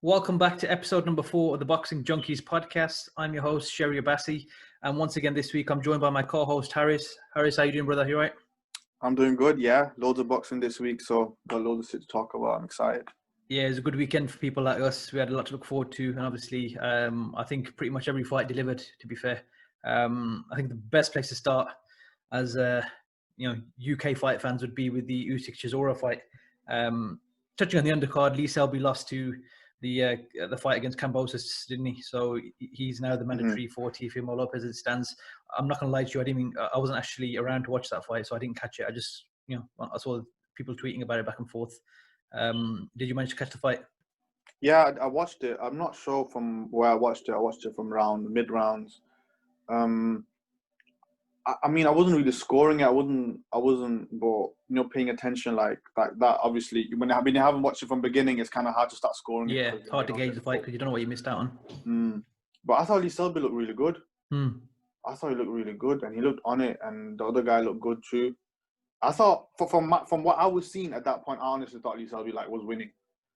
Welcome back to episode number 4 of the Boxing Junkies Podcast. I'm your host, Sherry Abassi. And once again this week, I'm joined by my co-host, Harris. Harris, how you doing, brother? You all right? I'm doing good, yeah. Loads of boxing this week, so got loads of shit to talk about. I'm excited. Yeah, it was a good weekend for people like us. We had a lot to look forward to. And obviously, I think pretty much every fight delivered, to be fair. I think the best place to start as, UK fight fans would be with the Usyk-Chisora fight. Touching on the undercard, Lee Selby lost to the fight against Kambosos, didn't he? So he's now the mandatory for Teofimo Lopez as it stands. I'm not going to lie to you, I wasn't actually around to watch that fight, so I didn't catch it. I just, I saw people tweeting about it back and forth. Did you manage to catch the fight? Yeah, I watched it. I'm not sure from where I watched it. I watched it from mid-rounds. I wasn't really scoring it. I wasn't, but paying attention like that. Obviously, when you haven't watched it from the beginning, it's kind of hard to start scoring. Yeah, it's hard to gauge the fight because you don't know what you missed out on. But I thought Lee Selby looked really good. I thought he looked really good, and he looked on it, and the other guy looked good too. I thought from what I was seeing at that point, I honestly thought Lee Selby was winning.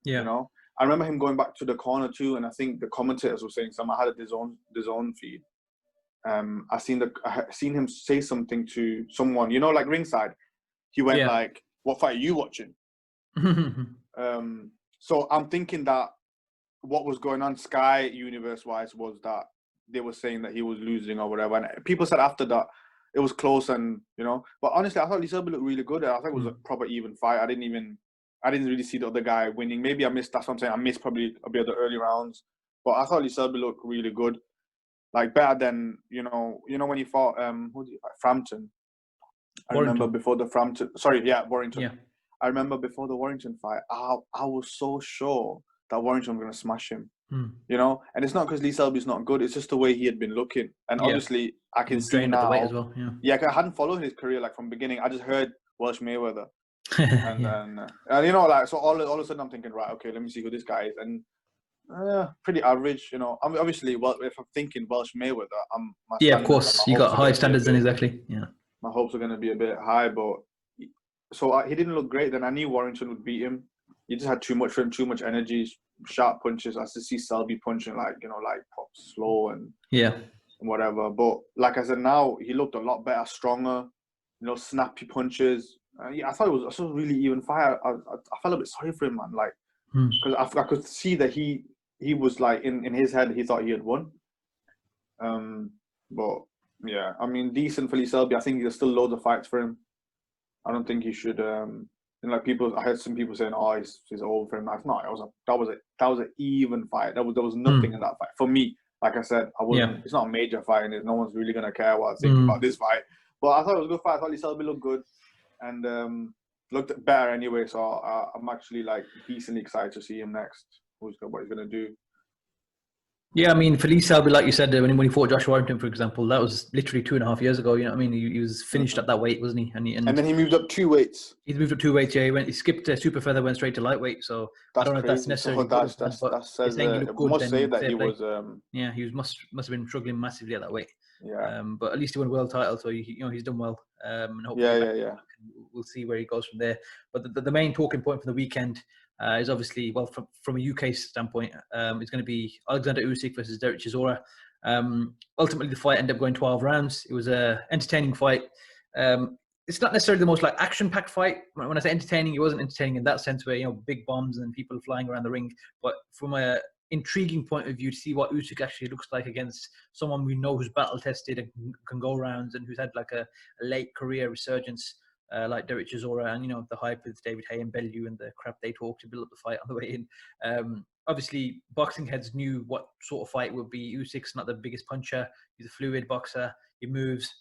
Yeah, I remember him going back to the corner too, and I think the commentators were saying something. I had a DAZN feed. I seen him say something to someone, like ringside. He went "What fight are you watching?" So I'm thinking that what was going on Sky universe wise was that they were saying that he was losing or whatever, and people said after that it was close, and But honestly, I thought Lee Selby looked really good. I think it was a proper even fight. I didn't really see the other guy winning. Maybe I missed. That's what I'm saying. I missed probably a bit of the early rounds, but I thought Lee Selby looked really good. Better than when he fought Frampton. I remember before the Frampton. Warrington. Yeah. I remember before the Warrington fight, I was so sure that Warrington was going to smash him. And it's not because Lee Selby's not good. It's just the way he had been looking. And obviously, I can see now. The weight as well. Yeah, cause I hadn't followed his career from the beginning. I just heard Welsh Mayweather, and then so all of a sudden I'm thinking, right, okay, let me see who this guy is, and. Pretty average, obviously, well, if I'm thinking Welsh Mayweather, of course, you got high standards then, exactly. Yeah, my hopes are going to be a bit high, but so he didn't look great. Then I knew Warrington would beat him. He just had too much for him, too much energy, sharp punches. I used to see Selby punching slow and whatever. But like I said, now he looked a lot better, stronger. Snappy punches. I thought it was a really even fight. I felt a bit sorry for him, man. Because I could see that he was in his head, he thought he had won. But yeah, decent for Lee Selby. I think there's still loads of fights for him. I don't think he should. I heard some people saying, "Oh, he's old for him." No, that was an even fight. There was nothing in that fight for me. Like I said, I wasn't. It's not a major fight, and no one's really gonna care what I think about this fight. But I thought it was a good fight. I thought Lee Selby looked good, and looked better anyway. So I'm actually decently excited to see him next. What he's gonna do. Yeah, for Lee Selby, like you said, when he fought Josh Warrington, for example, that was literally 2.5 years ago. He was finished at that weight, wasn't he? And then he moved up 2 weights. He moved up 2 weights. Yeah, he skipped super feather, went straight to lightweight. So I don't know if that's necessarily good. That says he must have been struggling massively at that weight. Yeah. But at least he won a world title, so he's done well. And hopefully we'll see where he goes from there. But the main talking point for the weekend is obviously, from a UK standpoint, it's going to be Oleksandr Usyk versus Derek Chisora. Ultimately, the fight ended up going 12 rounds. It was an entertaining fight. It's not necessarily the most action-packed fight. When I say entertaining, it wasn't entertaining in that sense where big bombs and people flying around the ring. But from a intriguing point of view, to see what Usyk actually looks like against someone we know who's battle tested and can go rounds and who's had a late career resurgence. Like Derek Chisora and, the hype with David Haye and Bellew and the crap they talked to build up the fight on the way in. Obviously, boxing heads knew what sort of fight would be. Usyk's not the biggest puncher. He's a fluid boxer. He moves.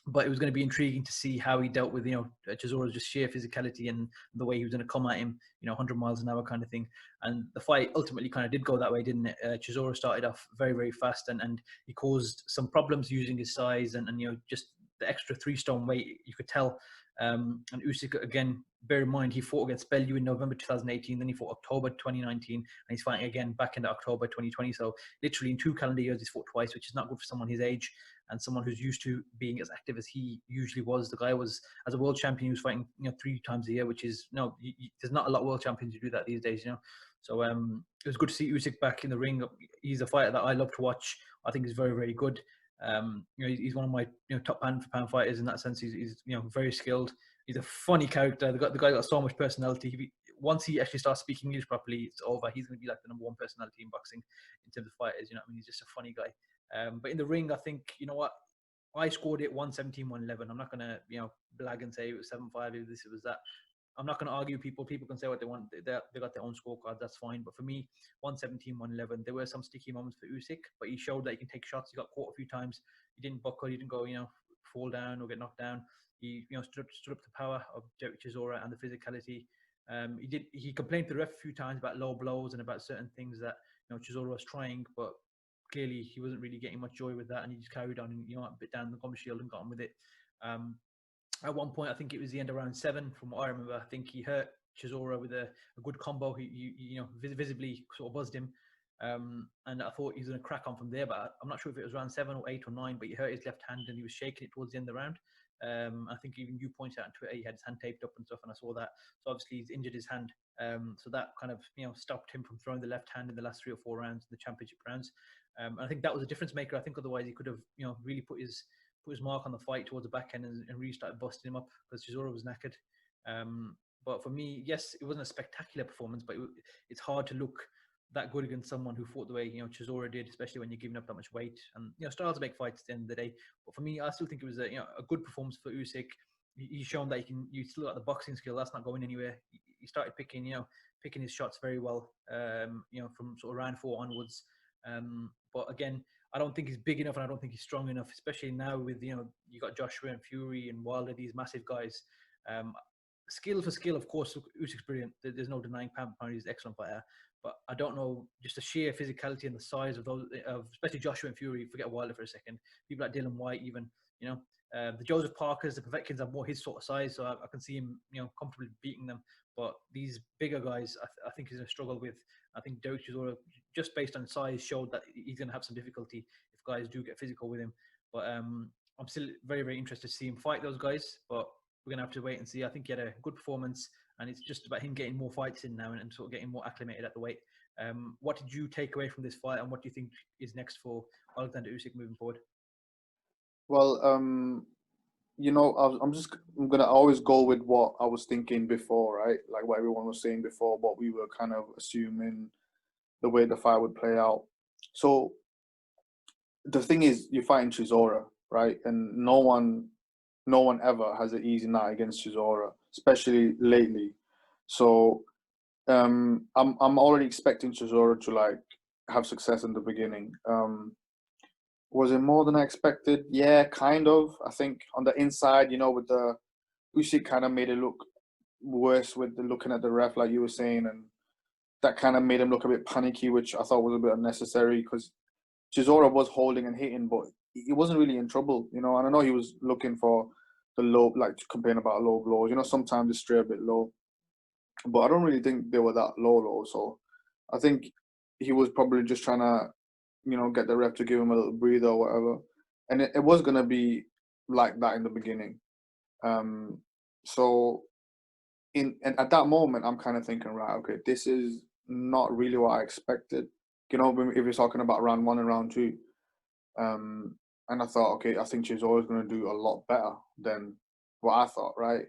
But it was going to be intriguing to see how he dealt with, Chisora's just sheer physicality and the way he was going to come at him, 100 miles an hour kind of thing. And the fight ultimately kind of did go that way, didn't it? Chisora started off very, very fast and he caused some problems using his size and just the extra 3-stone weight, you could tell. And Usyk, again, bear in mind, he fought against Bellew in November 2018, then he fought October 2019, and he's fighting again back into October 2020. So literally in 2 calendar years, he's fought twice, which is not good for someone his age. and someone who's used to being as active as he usually was. The guy was, as a world champion, he was fighting 3 times a year, which is there's not a lot of world champions who do that these days. So it was good to see Usyk back in the ring. He's a fighter that I love to watch. I think he's very, very good. He's one of my top pound for pound fighters in that sense. He's very skilled. He's a funny character. The guy got so much personality. Once he actually starts speaking English properly, it's over. He's going to be like the number one personality in boxing in terms of fighters. He's just a funny guy. But in the ring, I think, I scored it 117, 111. I'm not going to, blag and say it was 7-5, it was that. I'm not going to argue people. People can say what they want. They got their own scorecards. That's fine. But for me, 117, 111, there were some sticky moments for Usyk, but he showed that he can take shots. He got caught a few times. He didn't buckle. He didn't go, fall down or get knocked down. He, stood up to the power of Derek Chisora and the physicality. He complained to the ref a few times about low blows and about certain things that, Chisora was trying, but clearly he wasn't really getting much joy with that, and he just carried on and, a bit down the gum shield and got on with it. At one point, I think it was the end of round 7, from what I remember. I think he hurt Chisora with a good combo. He visibly sort of buzzed him. And I thought he was going to crack on from there, but I'm not sure if it was round 7 or 8 or 9, but he hurt his left hand and he was shaking it towards the end of the round. I think even you pointed out on Twitter he had his hand taped up and stuff, and I saw that. So obviously he's injured his hand. So that kind of stopped him from throwing the left hand in the last 3 or 4 rounds, the championship rounds. And I think that was a difference maker. I think otherwise he could have really put his mark on the fight towards the back end and really started busting him up, because Chisora was knackered. But for me, yes, it wasn't a spectacular performance, but it's hard to look that good against someone who fought the way Chisora did, especially when you're giving up that much weight. And styles make fights at the end of the day. But for me, I still think it was a good performance for Usyk. He's shown that you still got the boxing skill. That's not going anywhere. He started picking his shots very well. From sort of round 4 onwards. But again, I don't think he's big enough, and I don't think he's strong enough, especially now with you got Joshua and Fury and Wilder, these massive guys. Skill for skill, of course, Usyk's brilliant. There's no denying pound for pound, he's an excellent fighter. But I don't know, just the sheer physicality and the size of those, especially Joshua and Fury. Forget Wilder for a second. People like Dylan White, even the Joseph Parkers, the Povetkin's have more his sort of size, so I can see him comfortably beating them. But these bigger guys, I think he's going to struggle with. I think Derek Chisora, just based on size, showed that he's going to have some difficulty if guys do get physical with him. But I'm still very, very interested to see him fight those guys. But we're going to have to wait and see. I think he had a good performance, and it's just about him getting more fights in now and sort of getting more acclimated at the weight. What did you take away from this fight, and what do you think is next for Oleksandr Usyk moving forward? Well, I'm gonna always go with what I was thinking before, right? Like what everyone was saying before, what we were kind of assuming the way the fight would play out. So the thing is, you're fighting Chisora, right? And no one ever has an easy night against Chisora, especially lately. So I'm already expecting Chisora to like have success in the beginning. Was it more than I expected? Yeah, kind of. I think on the inside, with the Usyk kind of made it look worse with the looking at the ref, like you were saying, and that kind of made him look a bit panicky, which I thought was a bit unnecessary, because Chisora was holding and hitting, but he wasn't really in trouble, And I know he was looking for the low, like complaining about low blows. Sometimes they stray a bit low, but I don't really think they were that low. So I think he was probably just trying to, get the ref to give him a little breather or whatever. And it was going to be like that in the beginning. So and at that moment, I'm kind of thinking, right, okay, this is not really what I expected. If you're talking about round 1 and round 2. And I thought, okay, I think Chisora is going to do a lot better than what I thought, right?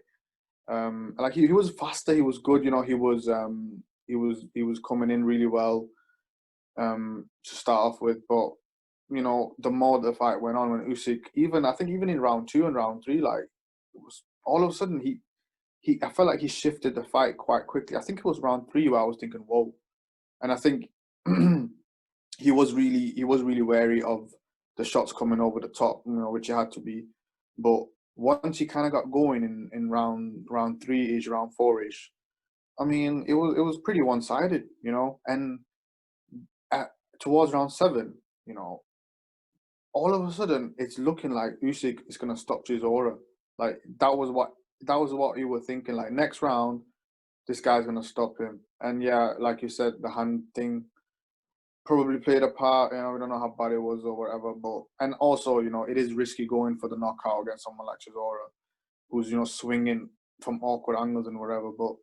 Like he was faster, he was good, he was coming in really well to start off with, but the more the fight went on, when Usyk, even in round 2 and round 3, like it was all of a sudden I felt like he shifted the fight quite quickly. I think it was round 3 where I was thinking, whoa. And I think he was really wary of the shots coming over the top, which he had to be. But once he kind of got going in round 3-ish, round 4-ish, I mean, it was pretty one-sided, And towards round 7, all of a sudden it's looking like Usyk is gonna stop Chisora. Like that was what you were thinking. Like next round, this guy's gonna stop him. And yeah, like you said, the hand thing. probably played a part. You know, we don't know how bad it was or whatever. But and also, you know, it is risky going for the knockout against someone like Chisora, who's, you know, swinging from awkward angles and whatever. But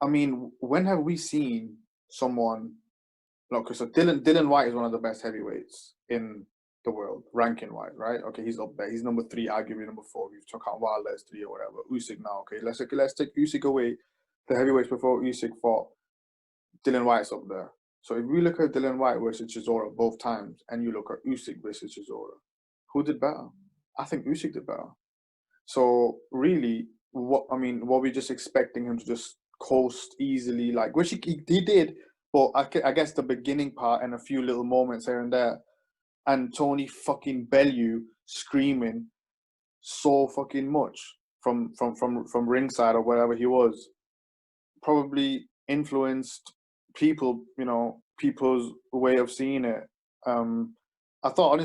I mean, when have we seen someone? Look, so Dylan White is one of the best heavyweights in the world, ranking wise, right? Okay, he's up there. He's number 3, arguably number 4. We've took out Wilder as 3 or whatever. Usyk now, okay. Let's take Usyk away. The heavyweights before Usyk fought, Dylan White's up there. So if we look at Dylan White versus Chisora both times, and you look at Usyk versus Chisora, who did better? I think Usyk did better. So really, what we're just expecting him to just coast easily, like which he did. But I guess the beginning part and a few little moments here and there, and Tony fucking Bellew screaming so fucking much from ringside or wherever he was, probably influenced people, you know, people's way of seeing it. I thought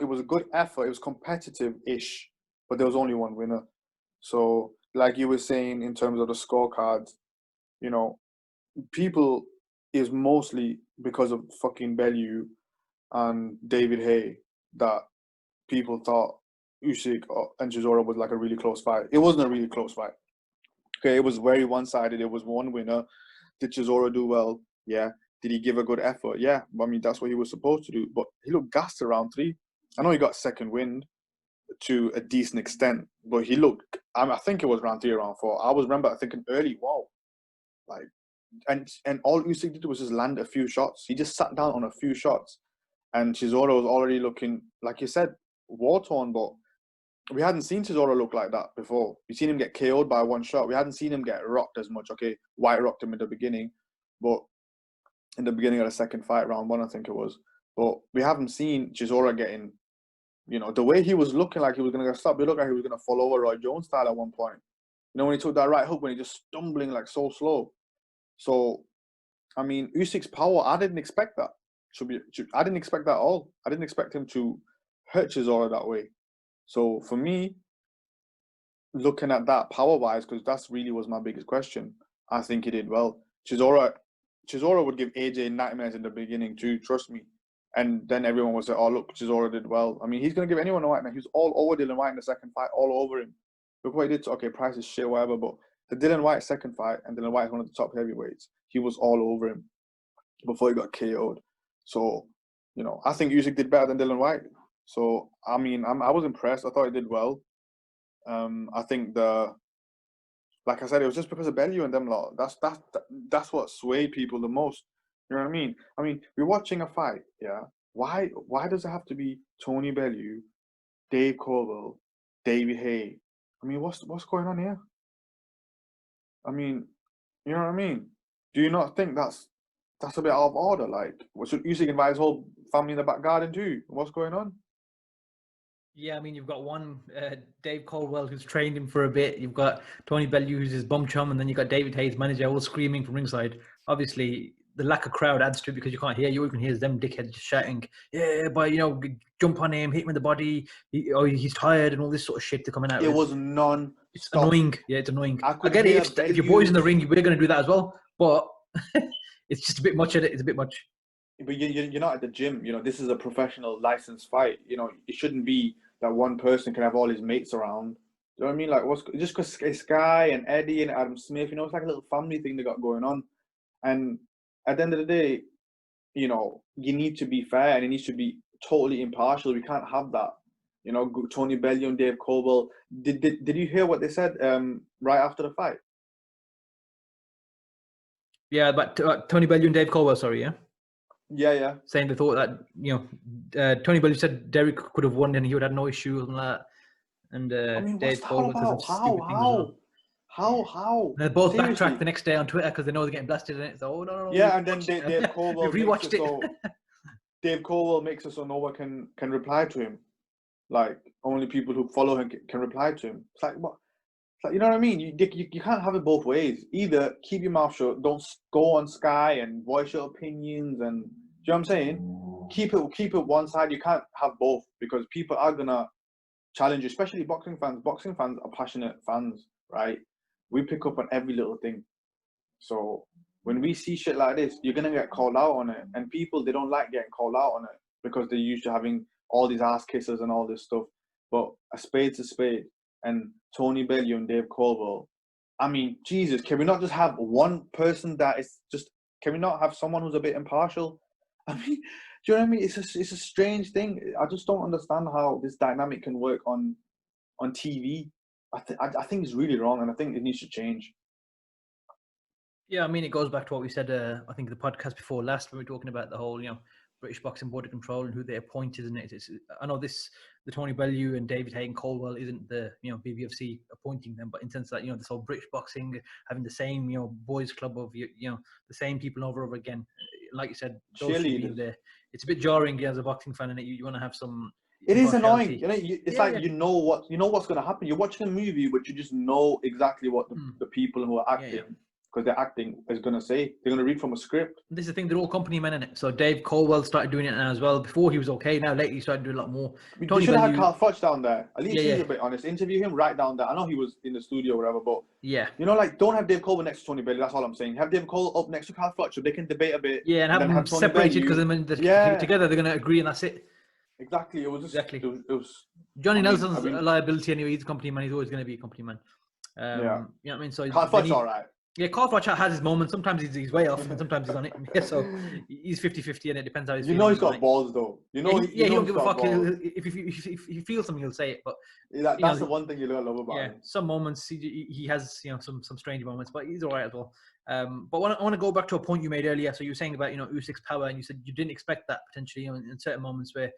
it was a good effort. It was competitive-ish, but there was only one winner. So, like you were saying in terms of the scorecards, you know, people is mostly because of fucking Bellew and David Haye that people thought Usyk and Chisora was like a really close fight. It wasn't a really close fight. Okay, it was very one-sided. It was one winner. Did Chisora do well? Yeah. Did he give a good effort? Yeah. I mean, that's what he was supposed to do. But he looked gassed around 3. I know he got second wind to a decent extent, but he looked. I think it was round 3 or round 4. I remember thinking early, wow, like, and all Usyk did was just land a few shots. He just sat down on a few shots, and Chisora was already looking, like you said, war-torn. But we hadn't seen Chisora look like that before. We've seen him get KO'd by one shot. We hadn't seen him get rocked as much. Okay, White rocked him in the beginning, but in the beginning of the second fight, round 1, I think it was. But we haven't seen Chisora getting, you know, the way he was looking like he was going to get stopped. He looked like he was going to fall over Roy Jones style at one point. You know, when he took that right hook, when he just stumbling like so slow. So, I mean, Usyk's power, I didn't expect that. I didn't expect that at all. I didn't expect him to hurt Chisora that way. So for me, looking at that power-wise, because that's really was my biggest question, I think he did well. Chisora would give AJ nightmares in the beginning too, trust me. And then everyone would say, oh, look, Chisora did well. I mean, he's going to give anyone a nightmare. He was all over Dylan White in the second fight, all over him. Look what he did. Okay, Price is shit, whatever, but the Dylan White second fight, and Dylan White is one of the top heavyweights, he was all over him before he got KO'd. So, you know, I think Usyk did better than Dylan White. So, I mean, I was impressed. I thought he did well. I think like I said, it was just because of Bellew and them lot. That's what swayed people the most. You know what I mean? I mean, we're watching a fight, yeah. Why does it have to be Tony Bellew, Dave Colwell, David Haye? I mean, what's going on here? I mean, you know what I mean? Do you not think that's a bit out of order? Like, should Usyk invite his whole family in the back garden too? What's going on? Yeah, I mean, you've got one Dave Caldwell who's trained him for a bit. You've got Tony Bellew who's his bum chum, and then you've got David Hayes, manager, all screaming from ringside. Obviously, the lack of crowd adds to it because you can't hear. You even hear them dickheads just shouting, "Yeah, but you know, jump on him, hit him in the body. He's tired," and all this sort of shit they're coming out. It was non. It's annoying. Yeah, it's annoying. I get it. If your boy's in the ring, we're going to do that as well. But it's just a bit much. It's a bit much. But you're not at the gym. You know, this is a professional licensed fight. You know, it shouldn't be that one person can have all his mates around. You know what I mean? Like, just because it's Sky and Eddie and Adam Smith, you know, it's like a little family thing they got going on. And at the end of the day, you know, you need to be fair and it needs to be totally impartial. We can't have that. You know, Tony Bellew and Dave Colwell. Did you hear what they said right after the fight? Yeah, but Tony Bellew and Dave Colwell, sorry, yeah? Yeah. Saying they thought that, you know, Tony Bellew said Derek could have won and he would have had no issue and that. And I mean, Dave Colwell said some stupid things as well. How? And they both backtracked the next day on Twitter because they know they're getting blasted in it. So, no. Yeah, and then Dave Colwell rewatched it. So Dave Colwell makes it so no one can reply to him. Like, only people who follow him can reply to him. It's like, what? It's like, you know what I mean? You can't have it both ways. Either keep your mouth shut, don't go on Sky and voice your opinions, and do you know what I'm saying? Keep it one side. You can't have both because people are gonna challenge you, especially boxing fans. Boxing fans are passionate fans, right? We pick up on every little thing. So when we see shit like this, you're gonna get called out on it, and people, they don't like getting called out on it because they're used to having all these ass kisses and all this stuff. But a spade's a spade, and Tony Bellew and Dave Colwell. I mean, Jesus, can we not just have one person that is just? Can we not have someone who's a bit impartial? I mean, do you know what I mean? It's a strange thing. I just don't understand how this dynamic can work on TV. I think it's really wrong, and I think it needs to change. Yeah, I mean, it goes back to what we said, I think, the podcast before last, when we were talking about the whole, British Boxing Board of Control and who they appointed, isn't it? I know the Tony Bellew and David Haye and Colwell isn't the, BBFC appointing them, but in the sense that, this whole British boxing, having the same, boys club of, the same people over and over again, like you said, those should be there. It's a bit jarring as a boxing fan, and you want to have some. It is annoying. It's you know what's going to happen. You're watching a movie, but you just know exactly what the people who are acting. Because they're acting is going to say. They're going to read from a script. This is the thing, they're all company men in it. So Dave Colwell started doing it now as well. Before he was okay, now lately he started doing a lot more. You should have had Carl Fudge down there. At least he's a bit honest. Interview him right down there. I know he was in the studio or whatever, but don't have Dave Colwell next to Tony Bellew. That's all I'm saying. Have Dave Colwell up next to Carl Fudge so they can debate a bit. Yeah, and have them separated, because when they're together, they're going to agree, and that's it. Exactly. It was just, It was Johnny Nelson's a liability anyway. He's a company man. He's always going to be a company man. You know what I mean? So Carl Fudge, all right. Yeah, Carl Fudge has his moments. Sometimes he's way off, and sometimes he's on it. Yeah, so he's 50-50, and it depends how he's feeling. He's got balls, though. He don't give a fuck. If he feels something, he'll say it. But that's the one thing you don't love about him. Some moments he has, some strange moments, but he's all right as well. But I want to go back to a point you made earlier. So you were saying about Usyk's power, and you said you didn't expect that potentially in certain moments. Where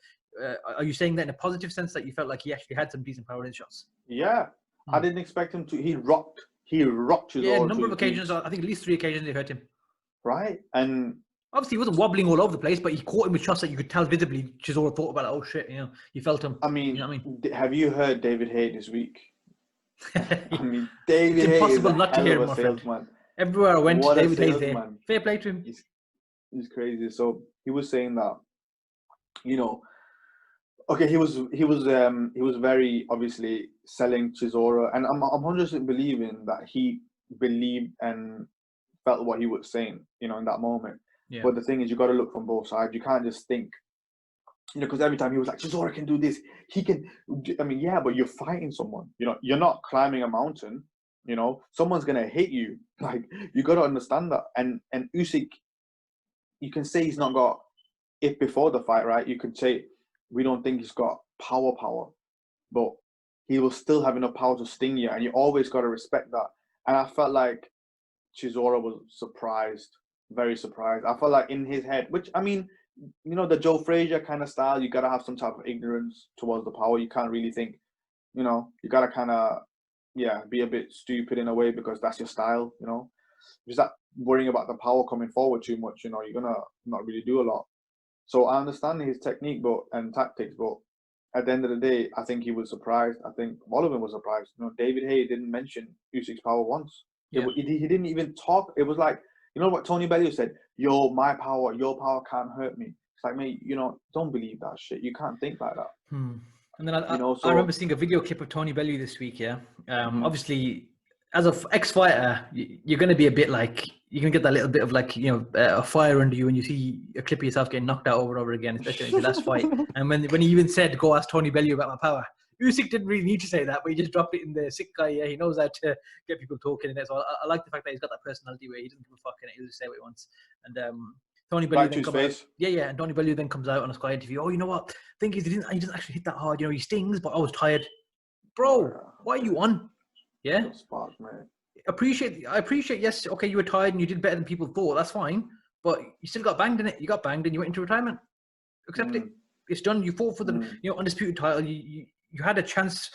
are you saying that in a positive sense, that you felt like he actually had some decent power in his shots? Yeah, I didn't expect him to. He rocked Chisora. Yeah, a number of occasions. I think at least 3 occasions they hurt him. Right, and obviously he wasn't wobbling all over the place, but he caught him with shots that you could tell visibly Chisora thought about it. Oh shit, he felt him. I mean, have you heard David Haye this week? I mean, David Haye is not to hear him, my friend. Everywhere I went, David Haye's there. Fair play to him. He's crazy. So he was saying that, okay, he was very obviously selling Chisora, and I'm 100% believing that he believed and felt what he was saying, in that moment. Yeah. But the thing is, you got to look from both sides. You can't just think, because every time he was like, Chisora can do this, he can. I mean, yeah, but you're fighting someone. You're not climbing a mountain. Someone's gonna hit you. Like, you got to understand that. And Usyk, you can say he's not got it before the fight, right? You could say we don't think he's got power, but he will still have enough power to sting you, and you always got to respect that. And I felt like Chisora was surprised, very surprised. I felt like in his head, which, I mean, the Joe Frazier kind of style, you got to have some type of ignorance towards the power. You can't really think, you got to kind of, be a bit stupid in a way, because that's your style, Just that worrying about the power coming forward too much, you're going to not really do a lot. So I understand his technique and tactics, but at the end of the day, I think he was surprised. I think all of them was surprised. David Haye didn't mention Usyk's power once. Yeah. He didn't even talk. It was like, what Tony Bellew said, your power can't hurt me. It's like, mate, don't believe that shit. You can't think like that. And then I remember seeing a video clip of Tony Bellew this week, obviously, as an ex-fighter, you're going to be a bit like, you're going to get that little bit of like, a fire under you when you see a clip of yourself getting knocked out over and over again, especially in the last fight. And when he even said, go ask Tony Bellew about my power, Usyk didn't really need to say that, but he just dropped it in the sick guy. Yeah, he knows how to get people talking in it. So I like the fact that he's got that personality where he doesn't give a fuck in it. He'll just say what he wants. And Tony Bellew then comes out. Yeah, and Tony Bellew then comes out on a Sky interview. Oh, you know what? Thing is, he doesn't actually hit that hard. He stings, but I was tired. Bro, why are you on? Yeah. Spark, man. I appreciate, yes, okay, you were tired and you did better than people thought. That's fine. But you still got banged in it. You got banged and you went into retirement. Accept it. It's done. You fought for the undisputed title. You had a chance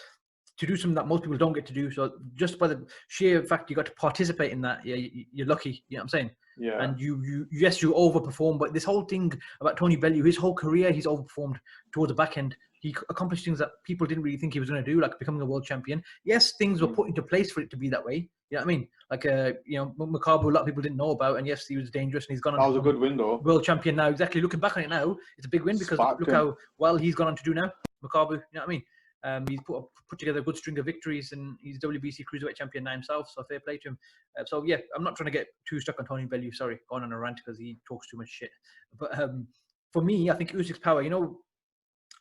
to do something that most people don't get to do. So just by the sheer fact you got to participate in that, you're lucky. You know what I'm saying? Yeah. And you overperformed. But this whole thing about Tony Bellew, his whole career, he's overperformed towards the back end. He accomplished things that people didn't really think he was going to do, like becoming a world champion. Yes, things were put into place for it to be that way. You know what I mean? Like, Makabu, a lot of people didn't know about, and yes, he was dangerous, and he's gone on. That was a good win, though. World champion now. Exactly. Looking back on it now, it's a big win because look how well he's gone on to do now. Makabu, you know what I mean? He's put together a good string of victories, and he's WBC Cruiserweight champion now himself, so fair play to him. So yeah, I'm not trying to get too stuck on Tony Bellew. Sorry, going on a rant because he talks too much shit. But for me, I think Usyk's power,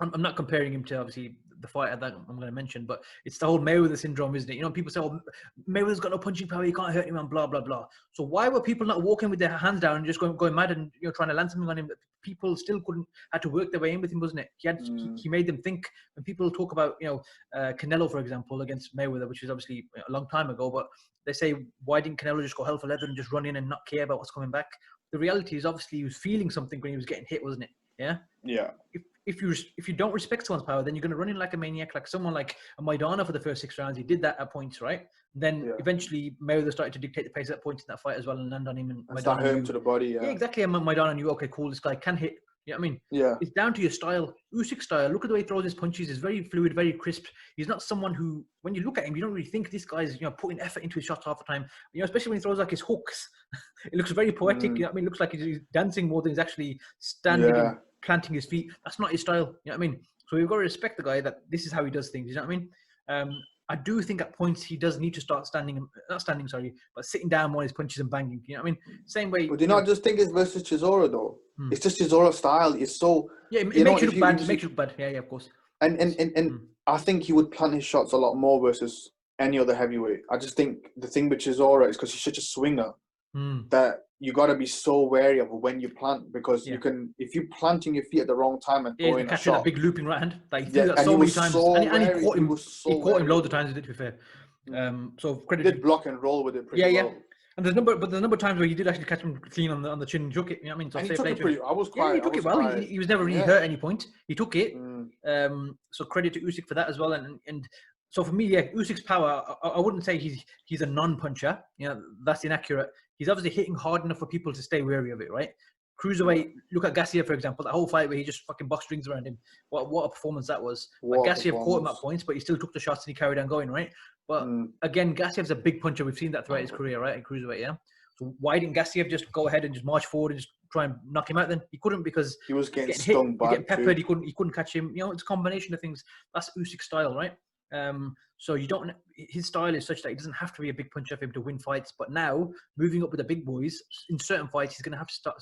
I'm not comparing him to obviously the fighter that I'm going to mention, but it's the whole Mayweather syndrome, isn't it? People say, "Oh, Mayweather's got no punching power; he can't hurt anyone." Blah blah blah. So why were people not walking with their hands down and just going mad and trying to land something on him? That people still had to work their way in with him, wasn't it? He made them think. When people talk about Canelo, for example, against Mayweather, which was obviously a long time ago, but they say, why didn't Canelo just go hell for leather and just run in and not care about what's coming back? The reality is obviously he was feeling something when he was getting hit, wasn't it? Yeah. Yeah. If you don't respect someone's power, then you're going to run in like a maniac, like someone like a Maidana for the first 6 rounds. He did that at points, right? Then eventually Mayweather started to dictate the pace at points in that fight as well and land on him. And start hurt him to the body. Yeah, exactly. And Maidana knew, okay, cool, this guy can hit. You know what I mean? Yeah. It's down to your style. Usyk's style. Look at the way he throws his punches. It's very fluid, very crisp. He's not someone who, when you look at him, you don't really think this guy's putting effort into his shots half the time. Especially when he throws like his hooks. It looks very poetic. You know what I mean? It looks like he's dancing more than he's actually standing and planting his feet. That's not his style. You know what I mean? So we've got to respect the guy that this is how he does things. You know what I mean? I do think at points he does need to start but sitting down more on his punches and banging. You know what I mean? Same way. But do you not just think it's versus Chisora though? It's just Chisora's style. It's so it makes you look bad. It makes you look bad. Yeah, of course. And I think he would plant his shots a lot more versus any other heavyweight. I just think the thing with Chisora is because he's such a swinger that you got to be so wary of when you plant, because you can, if you're planting your feet at the wrong time and throwing a shot, that big looping right hand, like he threw that so many times, and he caught him. He caught him loads of times. To be fair, so credit. He did block and roll with it pretty well. And there's a number of times where he did actually catch him clean on the chin and took it. You know what I mean? So and he took it pretty. I was quite. He took it well. He was never really hurt at any point. He took it. So credit to Usyk for that as well. And so for me, Usyk's power, I wouldn't say he's a non-puncher. That's inaccurate. He's obviously hitting hard enough for people to stay wary of it, right? Cruiserweight, look at Garcia, for example, that whole fight where he just fucking boxed rings around him. What a performance that was. Garcia caught him at points, but he still took the shots and he carried on going, right? But again, Gassiev's a big puncher. We've seen that throughout his career, right? In Cruiserweight, yeah? So why didn't Gassiev just go ahead and just march forward and just try and knock him out then? He couldn't, because he was getting stung hit, getting peppered. He couldn't catch him. It's a combination of things. That's Usyk's style, right? So his style is such that he doesn't have to be a big puncher for him to win fights. But now, moving up with the big boys, in certain fights, he's going to have to start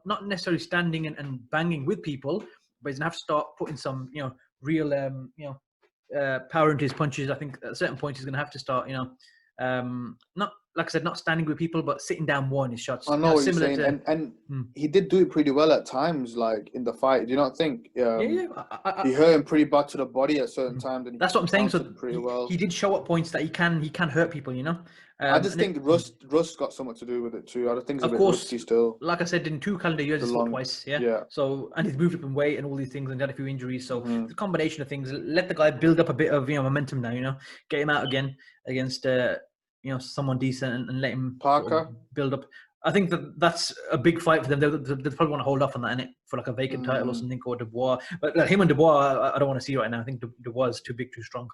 not necessarily standing and banging with people, but he's going to have to start putting some, real, power into his punches. I think at certain points he's going to have to start, not, like I said, not standing with people, but sitting down more in his shots. I know what you're saying. And he did do it pretty well at times, like in the fight. Do you not think? He hurt him pretty bad to the body at certain times. And that's what I'm saying. So pretty well. He did show at points that he can hurt people, I just think Rust got something to do with it too. I think it's a bit rusty still. Like I said, in 2 calendar years, he's fought twice. Yeah. So, and he's moved up in weight and all these things and had a few injuries. So it's a combination of things. Let the guy build up a bit of momentum now. Get him out again against someone decent and let him Parker build up. I think that's a big fight for them. They probably want to hold off on that, innit? For like a vacant title or something, or Dubois. But him and Dubois, I don't want to see right now. I think Dubois is too big, too strong.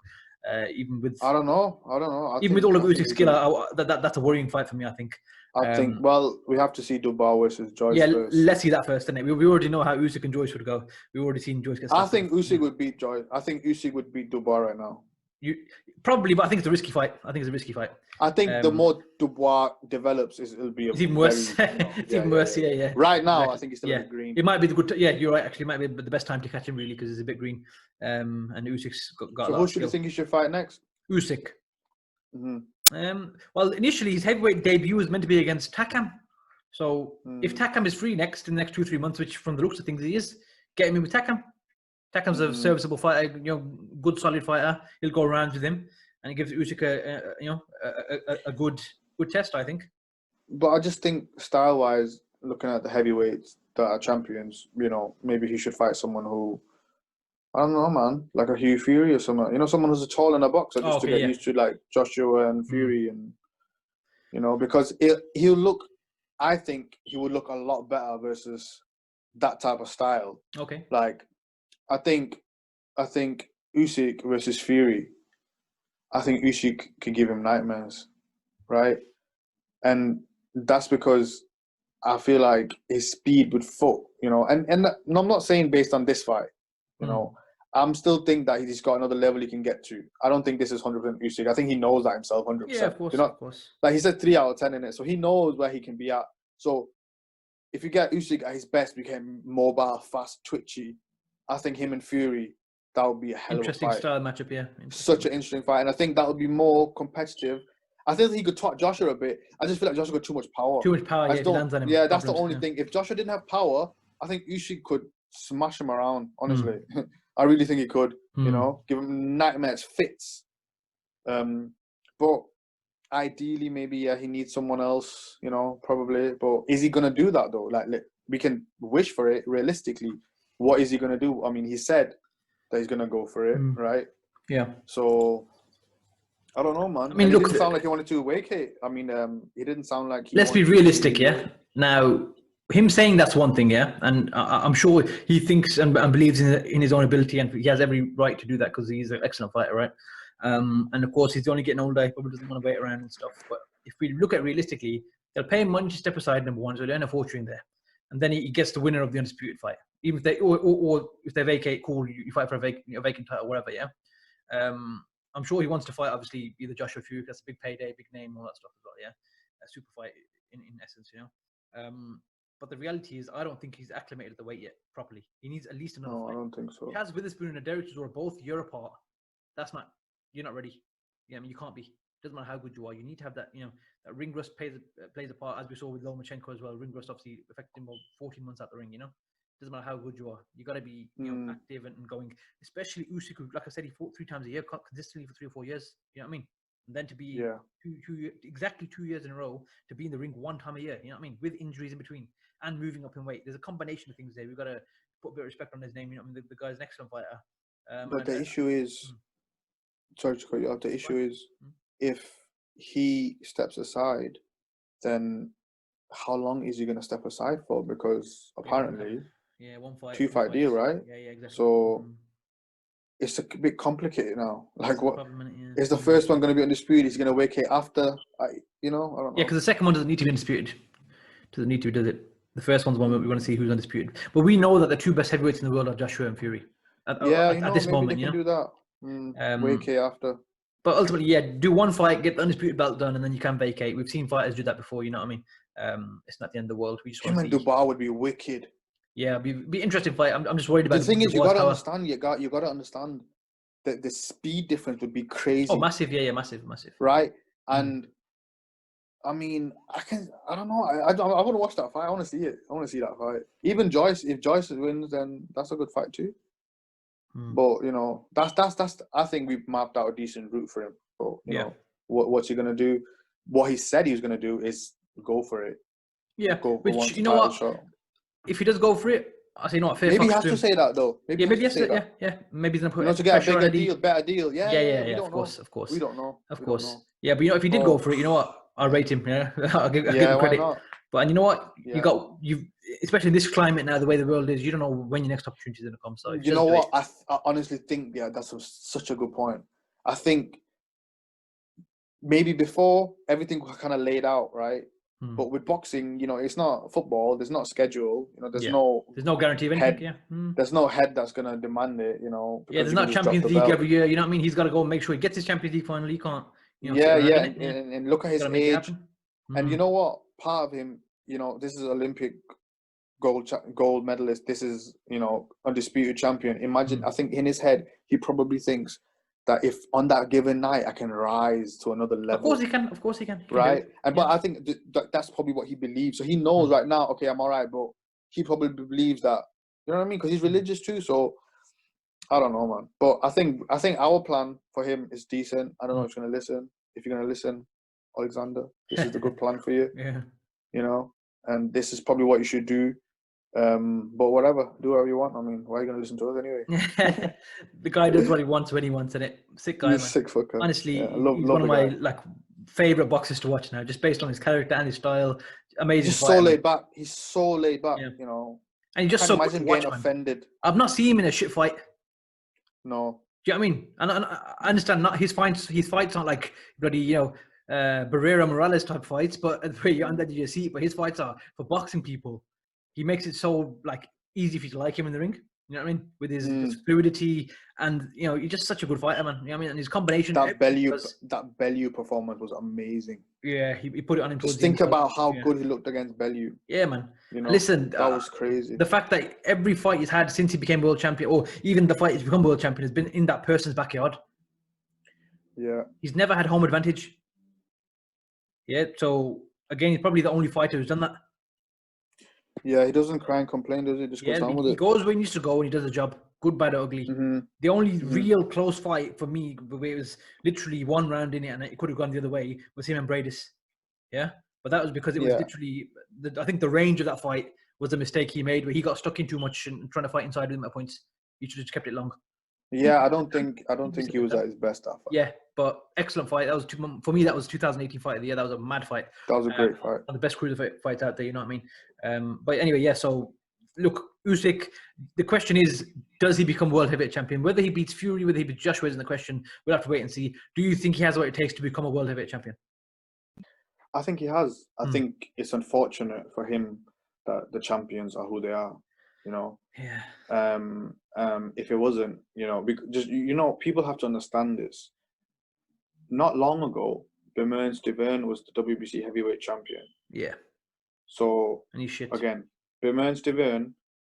Even with I don't know. Even with all of Usyk's skill, that's a worrying fight for me. I think. I think. Well, we have to see Dubois versus Joyce. First. Let's see that first, innit? We already know how Usyk and Joyce would go. We've already seen Joyce get. I think Usyk would beat Joyce. I think Usyk would beat Dubois right now. Probably, but I think it's a risky fight. I think the more Dubois develops, it'll be even worse. It's even worse. Yeah. Right now, I think he's still a bit green. It might be the good. You're right. Actually, it might be the best time to catch him really, because he's a bit green. And Usyk's got. So who should you think he should fight next? Usyk. Well, initially his heavyweight debut was meant to be against Takam. So if Takam is free in the next 2-3 months, which from the looks of things he is, get him in with Takam. Takam's a serviceable fighter, good solid fighter. He'll go around with him, and it gives Usyk a good test, I think. But I just think style-wise, looking at the heavyweights that are champions, maybe he should fight someone who, I don't know, man, like a Hugh Fury or someone. Someone who's tall in a boxer, just to get used to like Joshua and Fury, and because he'll look. I think he would look a lot better versus that type of style. Okay. Like, I think Usyk versus Fury. I think Usyk could give him nightmares, right? And that's because I feel like his speed would foot, and I'm not saying based on this fight, I'm still think that he's got another level he can get to. I don't think this is 100% Usyk. I think he knows that himself 100%. Yeah, of course, you know? of course. Like he said 3 out of 10 in it, so he knows where he can be at. So if you get Usyk at his best, became mobile, fast, twitchy, I think him and Fury, that would be a hell of a fight. Interesting style matchup, yeah. Such an interesting fight, and I think that would be more competitive. I think he could twat Joshua a bit. I just feel like Joshua got too much power. Too much power, yeah. If he lands on him, yeah, that's the only thing. If Joshua didn't have power, I think Usyk could smash him around. Honestly, I really think he could. You know, give him nightmares, fits. But ideally, maybe he needs someone else. You know, probably. But is he gonna do that though? Like, we can wish for it. Realistically, what is he gonna do? I mean, he said that he's gonna go for it, right? Yeah. So I don't know, man. I mean, and look, it didn't sound like he wanted to vacate. I mean, he didn't sound like. Let's be realistic, yeah. Now, him saying that's one thing, yeah, and I'm sure he thinks and believes in his own ability, and he has every right to do that because he's an excellent fighter, right? And of course, he's only getting older. He probably doesn't want to wait around and stuff. But if we look at it realistically, they'll pay him money to step aside, number one, so they earn a fortune there, and then he gets the winner of the undisputed fight. Even if they or if they vacate, cool, you fight for a vacant title, whatever, yeah. I'm sure he wants to fight, obviously, either Joshua Fury, that's a big payday, big name, all that stuff as well, yeah. A super fight in essence, you know. But the reality is, I don't think he's acclimated at the weight yet properly. He needs at least another fight. I don't think so. He has Witherspoon and Derek Chisora both year apart. You're not ready. Yeah, I mean, you can't be. Doesn't matter how good you are. You need to have that, you know, that ring rust plays a part, as we saw with Lomachenko as well. Ring rust obviously affected him 14 months out the ring, you know. Doesn't matter how good you are. You got to be, you know, active and going. Especially Usyk, who, like I said, he fought 3 times a year consistently for 3 or 4 years. You know what I mean? And then to be exactly 2 years in a row to be in the ring 1 time a year. You know what I mean? With injuries in between and moving up in weight. There's a combination of things there. We've got to put a bit of respect on his name. You know what I mean? The guy's an excellent fighter. But the issue is, sorry to cut you off. The issue is, if he steps aside, then how long is he going to step aside for? Because apparently. Yeah, 1 fight. 2 fight deal, right? Yeah, exactly. So it's a bit complicated now. Like, what is the Yeah. first one going to be undisputed? Is he going to vacate after? You know, I don't know. Yeah, because the second one doesn't need to be undisputed. Doesn't need to, does it? The first one's one we want to see who's undisputed. But we know that the 2 best heavyweights in the world are Joshua and Fury. At this maybe moment, they can do that. Vacate after. But ultimately, yeah, do 1 fight, get the undisputed belt done, and then you can vacate. We've seen fighters do that before. You know what I mean? It's not the end of the world. We just want to see. Dubai would be wicked. Yeah, be interesting fight. I'm just worried about the thing is, you got to understand. You got to understand that the speed difference would be crazy. Oh, massive! Yeah, massive. Right, and I mean, I don't know. I want to watch that fight. I want to see it. I want to see that fight. Even Joyce, if Joyce wins, then that's a good fight too. But you know, that's. I think we've mapped out a decent route for him. But you know, what's he gonna do? What he said he was gonna do is go for it. Yeah, which you know what? Shot. If he does go for it, I say, you know what? Maybe he has to say that though. Maybe he has to say that. Yeah. Maybe he's gonna put to get a better deal. Yeah. Of course. We don't know. Of course. Yeah, but you know, if he did go for it, you know what? I'll rate him. Yeah, I'll give him credit. But and you know what? Yeah. You especially in this climate now, the way the world is, you don't know when your next opportunity is going to come. So you know what? I honestly think that's such a good point. I think maybe before everything was kind of laid out, right? But with boxing, you know, it's not football. There's not a schedule. You know, there's no guarantee of anything. There's no head that's gonna demand it. You know. Yeah, there's not Champions League every year. You know what I mean? He's got to go and make sure he gets his Champions League final. He can't. You know, and look at his age. And you know what? Part of him, you know, this is Olympic gold medalist. This is, you know, undisputed champion. Imagine, I think in his head, he probably thinks that if on that given night I can rise to another level. Of course he can. Right? But I think that's probably what he believes. So he knows right now, okay, I'm all right, but he probably believes that, you know what I mean? Because he's religious too. So I don't know, man. But I think our plan for him is decent. I don't know if he's going to listen. If you're going to listen, Oleksandr, this is the good plan for you. Yeah. You know, and this is probably what you should do. But whatever, do whatever you want. I mean, why are you going to listen to us anyway? The guy does what he wants when he wants, and sick guy, man. Sick fucker. Honestly, he's one of my favorite boxers to watch now, just based on his character and his style. Amazing. He's so laid back. He's so laid back. You know, and he just so imagine getting offended. I've not seen him in a shit fight. No. Do you know what I mean? And I understand not his fights aren't like bloody, you know, Barrera Morales type fights, but where you're on the edge of your seat. But his fights are for boxing people. He makes it so like easy for you to like him in the ring. You know what I mean? With his fluidity and, you know, he's just such a good fighter, man. You know what I mean? And his combination. That Bellew performance was amazing. Yeah, he put it on him. Just think about how good he looked against Bellew. Yeah, man. You know, listen, that was crazy. The fact that every fight he's had since he became world champion, or even the fight he's become world champion, has been in that person's backyard. Yeah. He's never had home advantage. Yeah, so again, he's probably the only fighter who's done that. Yeah, he doesn't cry and complain, does he? Just goes down with it. He goes where he needs to go and he does the job. Good, bad, or ugly. The only real close fight for me, where it was literally one round in it and it could have gone the other way, was him and Bradis. Yeah? But that was because it was literally, I think the range of that fight was a mistake he made, where he got stuck in too much and trying to fight inside with him at points. He should have just kept it long. Yeah, I don't think he was at his best that fight. Yeah, but excellent fight. That was for me. That was 2018 fight of the year. That was a mad fight. That was a great fight. One of the best cruiser fights out there. You know what I mean? But anyway, yeah. So look, Usyk. The question is, does he become world heavyweight champion? Whether he beats Fury, whether he beats Joshua, isn't the question. We'll have to wait and see. Do you think he has what it takes to become a world heavyweight champion? I think he has. I think it's unfortunate for him that the champions are who they are. You know. Yeah. If it wasn't, you know, people have to understand this. Not long ago, Stiverne was the WBC heavyweight champion. Yeah. So and he's shit. Again, Stiverne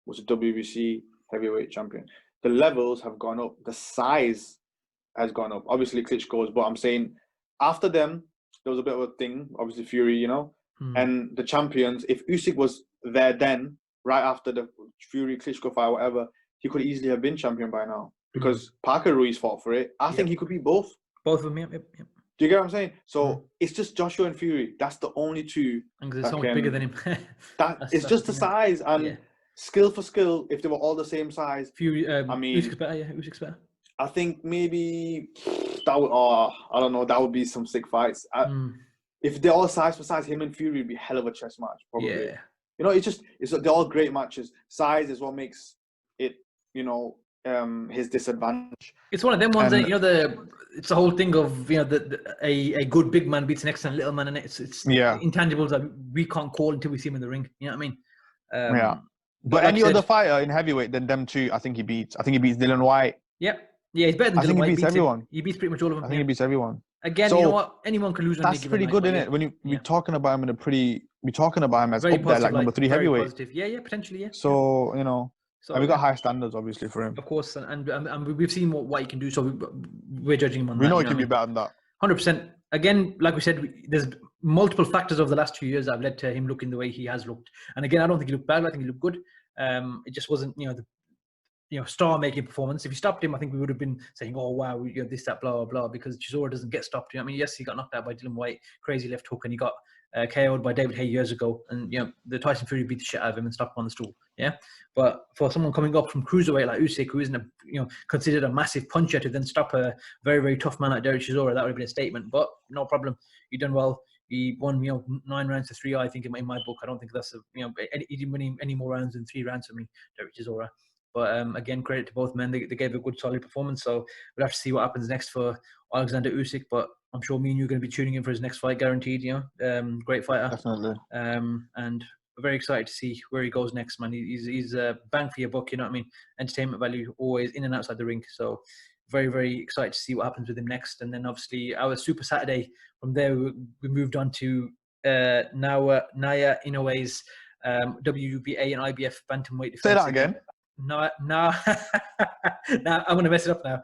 was a WBC heavyweight champion. The levels have gone up. The size has gone up. Obviously, Klitschko's, but I'm saying after them, there was a bit of a thing. Obviously, Fury, you know, and the champions. If Usyk was there then, right after the Fury Klitschko fight, whatever, he could easily have been champion by now because Parker Ruiz fought for it. I think he could be both. Both of them, yep. Do you get what I'm saying? So it's just Joshua and Fury. That's the only two. And they're so much bigger than him. It's just the size and skill for skill. If they were all the same size, Fury. I mean, Usyk's better. Yeah, Usyk's better. I think maybe that would. I don't know. That would be some sick fights. If they're all size for size, him and Fury would be a hell of a chess match. Probably. Yeah. You know, they're all great matches. Size is what makes it, you know, his disadvantage. It's one of them ones that, you know, it's the whole thing of, you know, a good big man beats an excellent little man, and it's intangibles that we can't call until we see him in the ring. You know what I mean? But any other fighter in heavyweight than them two, I think he beats Dylan White. Yep. Yeah, he's better than Dylan White. I think he beats everyone. He beats pretty much all of them. I think he beats everyone. Again, you know what? Anyone can lose. That's pretty good, isn't it? When we're talking about him we're talking about him as very up positive, there, like number 3 heavyweight. Positive. Yeah, potentially, yeah. So, you know, and we got high standards, obviously, for him. Of course, and we've seen what he can do, so we're judging him on that. We know he can be better than that. 100%. Again, like we said, there's multiple factors over the last 2 years that have led to him looking the way he has looked. And again, I don't think he looked bad. I think he looked good. It just wasn't, star-making performance. If you stopped him, I think we would have been saying, "Oh wow, this, that, blah, blah, blah," because Chisora doesn't get stopped. You know what I mean? Yes, he got knocked out by Dylan White, crazy left hook, and he got KO'd by David Haye years ago. And the Tyson Fury beat the shit out of him and stopped him on the stool. Yeah, but for someone coming up from cruiserweight like Usyk, who isn't considered a massive puncher, to then stop a very, very tough man like Derek Chisora, that would have been a statement. But no problem, you done well. He won 9 rounds to 3. I think in my book, I don't think that's he didn't win any more rounds than 3 rounds for me, Derek Chisora. But again, credit to both men. They gave a good, solid performance. So we'll have to see what happens next for Oleksandr Usyk. But I'm sure me and you are going to be tuning in for his next fight, guaranteed. Great fighter. Definitely. And we're very excited to see where he goes next, man. He's bang for your buck. You know what I mean? Entertainment value, always in and outside the ring. So very, very excited to see what happens with him next. And then obviously our Super Saturday. From there, we moved on to Naoya Inoue's WBA and IBF bantamweight defense. Say that again. Now I'm going to mess it up now.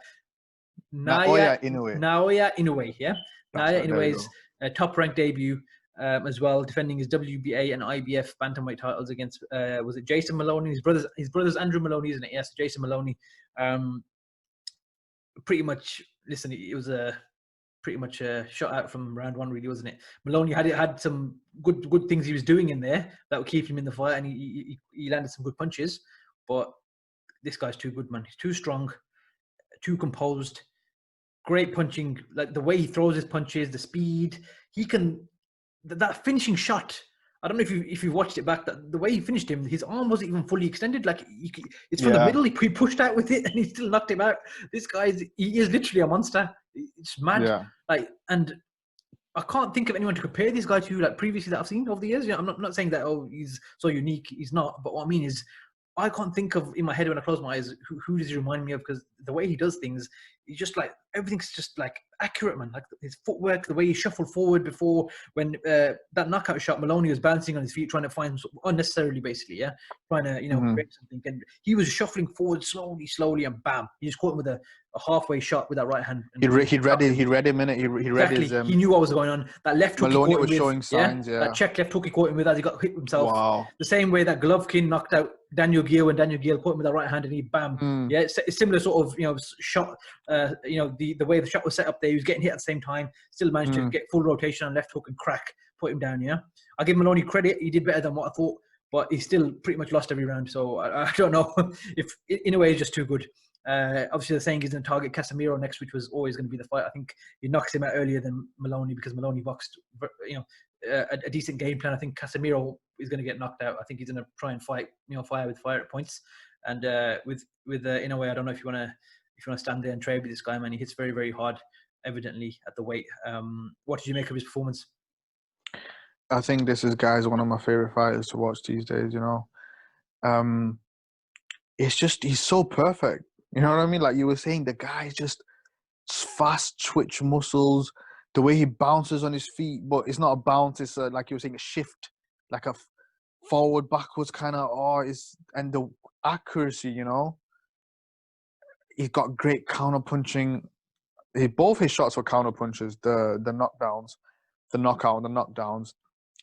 Naoya Inoue. Naoya Inoue, yeah. Naoya Inoue's top-ranked debut as well, defending his WBA and IBF bantamweight titles against was it Jason Moloney? His brother's Andrew Moloney, isn't it? Yes, Jason Moloney. Pretty much. Listen, it was pretty much a shot out from round 1, really, wasn't it? Moloney had some good things he was doing in there that would keep him in the fight, and he landed some good punches, but this guy's too good, man. He's too strong, too composed, great punching. Like the way he throws his punches, the speed. He can that finishing shot. I don't know if you've watched it back. The way he finished him, his arm wasn't even fully extended. Like it's from the middle. He pushed out with it, and he still knocked him out. This guy he is literally a monster. It's mad. Yeah. And I can't think of anyone to compare this guy to previously that I've seen over the years. I'm not saying that he's so unique. He's not. But what I mean is, I can't think of in my head when I close my eyes who does he remind me of, because the way he does things, he's just like everything's just like accurate, man. Like his footwork, the way he shuffled forward before when that knockout shot, Moloney was bouncing on his feet trying to find unnecessarily, basically, trying to create something, and he was shuffling forward slowly, and bam, he just caught him with a halfway shot with that right hand. He read him in it. He read exactly. his. He knew what was going on. That left hook Maloney he caught was him showing with, signs. Yeah. That check left hook he caught him with as he got hit himself. Wow. The same way that Golovkin knocked out Daniel Gill when Daniel Gill caught him with that right hand and he bam. Yeah, it's similar sort of shot. The way the shot was set up there, he was getting hit at the same time, still managed to get full rotation on left hook and crack, put him down. Yeah, I give Moloney credit. He did better than what I thought, but he still pretty much lost every round. So I don't know if in a way he's just too good. Obviously, the saying he's going to target Casemiro next, which was always going to be the fight. I think he knocks him out earlier than Moloney because Moloney boxed, a decent game plan. I think Casemiro is going to get knocked out. I think he's going to try and fight, fire with fire at points. And with Inoue, I don't know if you want to stand there and trade with this guy, man. He hits very, very hard, evidently at the weight. What did you make of his performance? I think this is one of my favorite fighters to watch these days. It's just he's so perfect. You know what I mean? Like you were saying, the guy's just fast twitch muscles, the way he bounces on his feet, but it's not a bounce, it's like you were saying, a shift, like a forward, backwards kind of, and the accuracy, He's got great counter punching. Both his shots were counter punches, the knockdowns, the knockout, the knockdowns.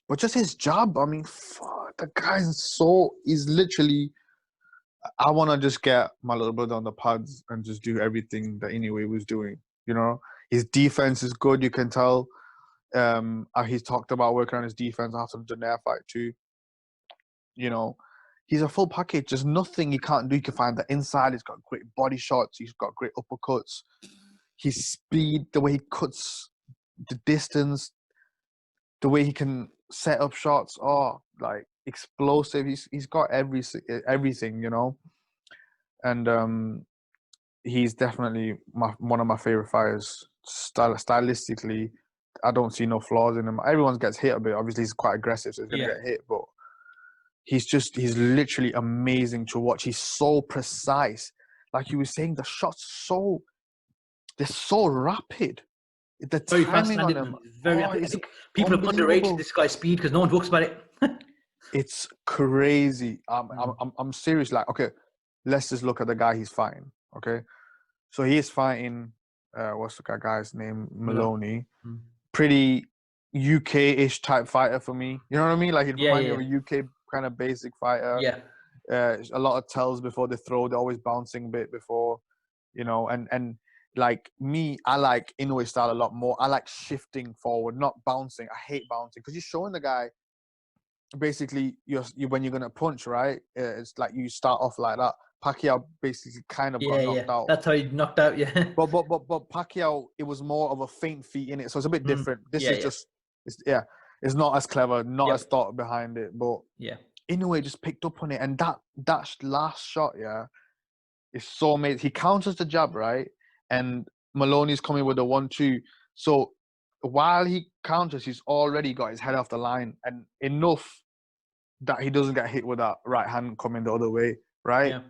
But just his jab, I mean, fuck, the guy's he's literally, I want to just get my little brother on the pads and just do everything that Inoue was doing, His defense is good, you can tell. He's talked about working on his defense after the Donaire fight too. He's a full package. There's nothing he can't do. You can find the inside. He's got great body shots. He's got great uppercuts. His speed, the way he cuts the distance, the way he can set up shots, like explosive. He's got everything, And he's definitely one of my favorite fighters. Stylistically, I don't see no flaws in him. Everyone gets hit a bit. Obviously, he's quite aggressive, so he's gonna get hit. But he's literally amazing to watch. He's so precise. Like you were saying, the shots they're so rapid. The very timing fast on him. Very. I think people have underrated this guy's speed because no one talks about it. It's crazy. I'm serious. Like, okay, let's just look at the guy he's fighting. Okay, so he is fighting. What's the guy's name? Moloney. Pretty UK-ish type fighter for me. You know what I mean? Like, he reminds me of a UK kind of basic fighter. Yeah. A lot of tells before they throw. They're always bouncing a bit before, and like me, I like Inoue style a lot more. I like shifting forward, not bouncing. I hate bouncing because you're showing the guy basically when you're gonna punch, right? It's like you start off like that. Pacquiao basically kind of got knocked out. That's how he knocked out, But Pacquiao, it was more of a feint feet in it, so it's a bit different. This is just, it's not as clever, not as thought behind it. But Inoue just picked up on it, and that last shot, is so amazing. He counters the jab, right? And Moloney's coming with a 1-2. So while he counters, he's already got his head off the line, and enough that he doesn't get hit with that right hand coming the other way, right? Yeah.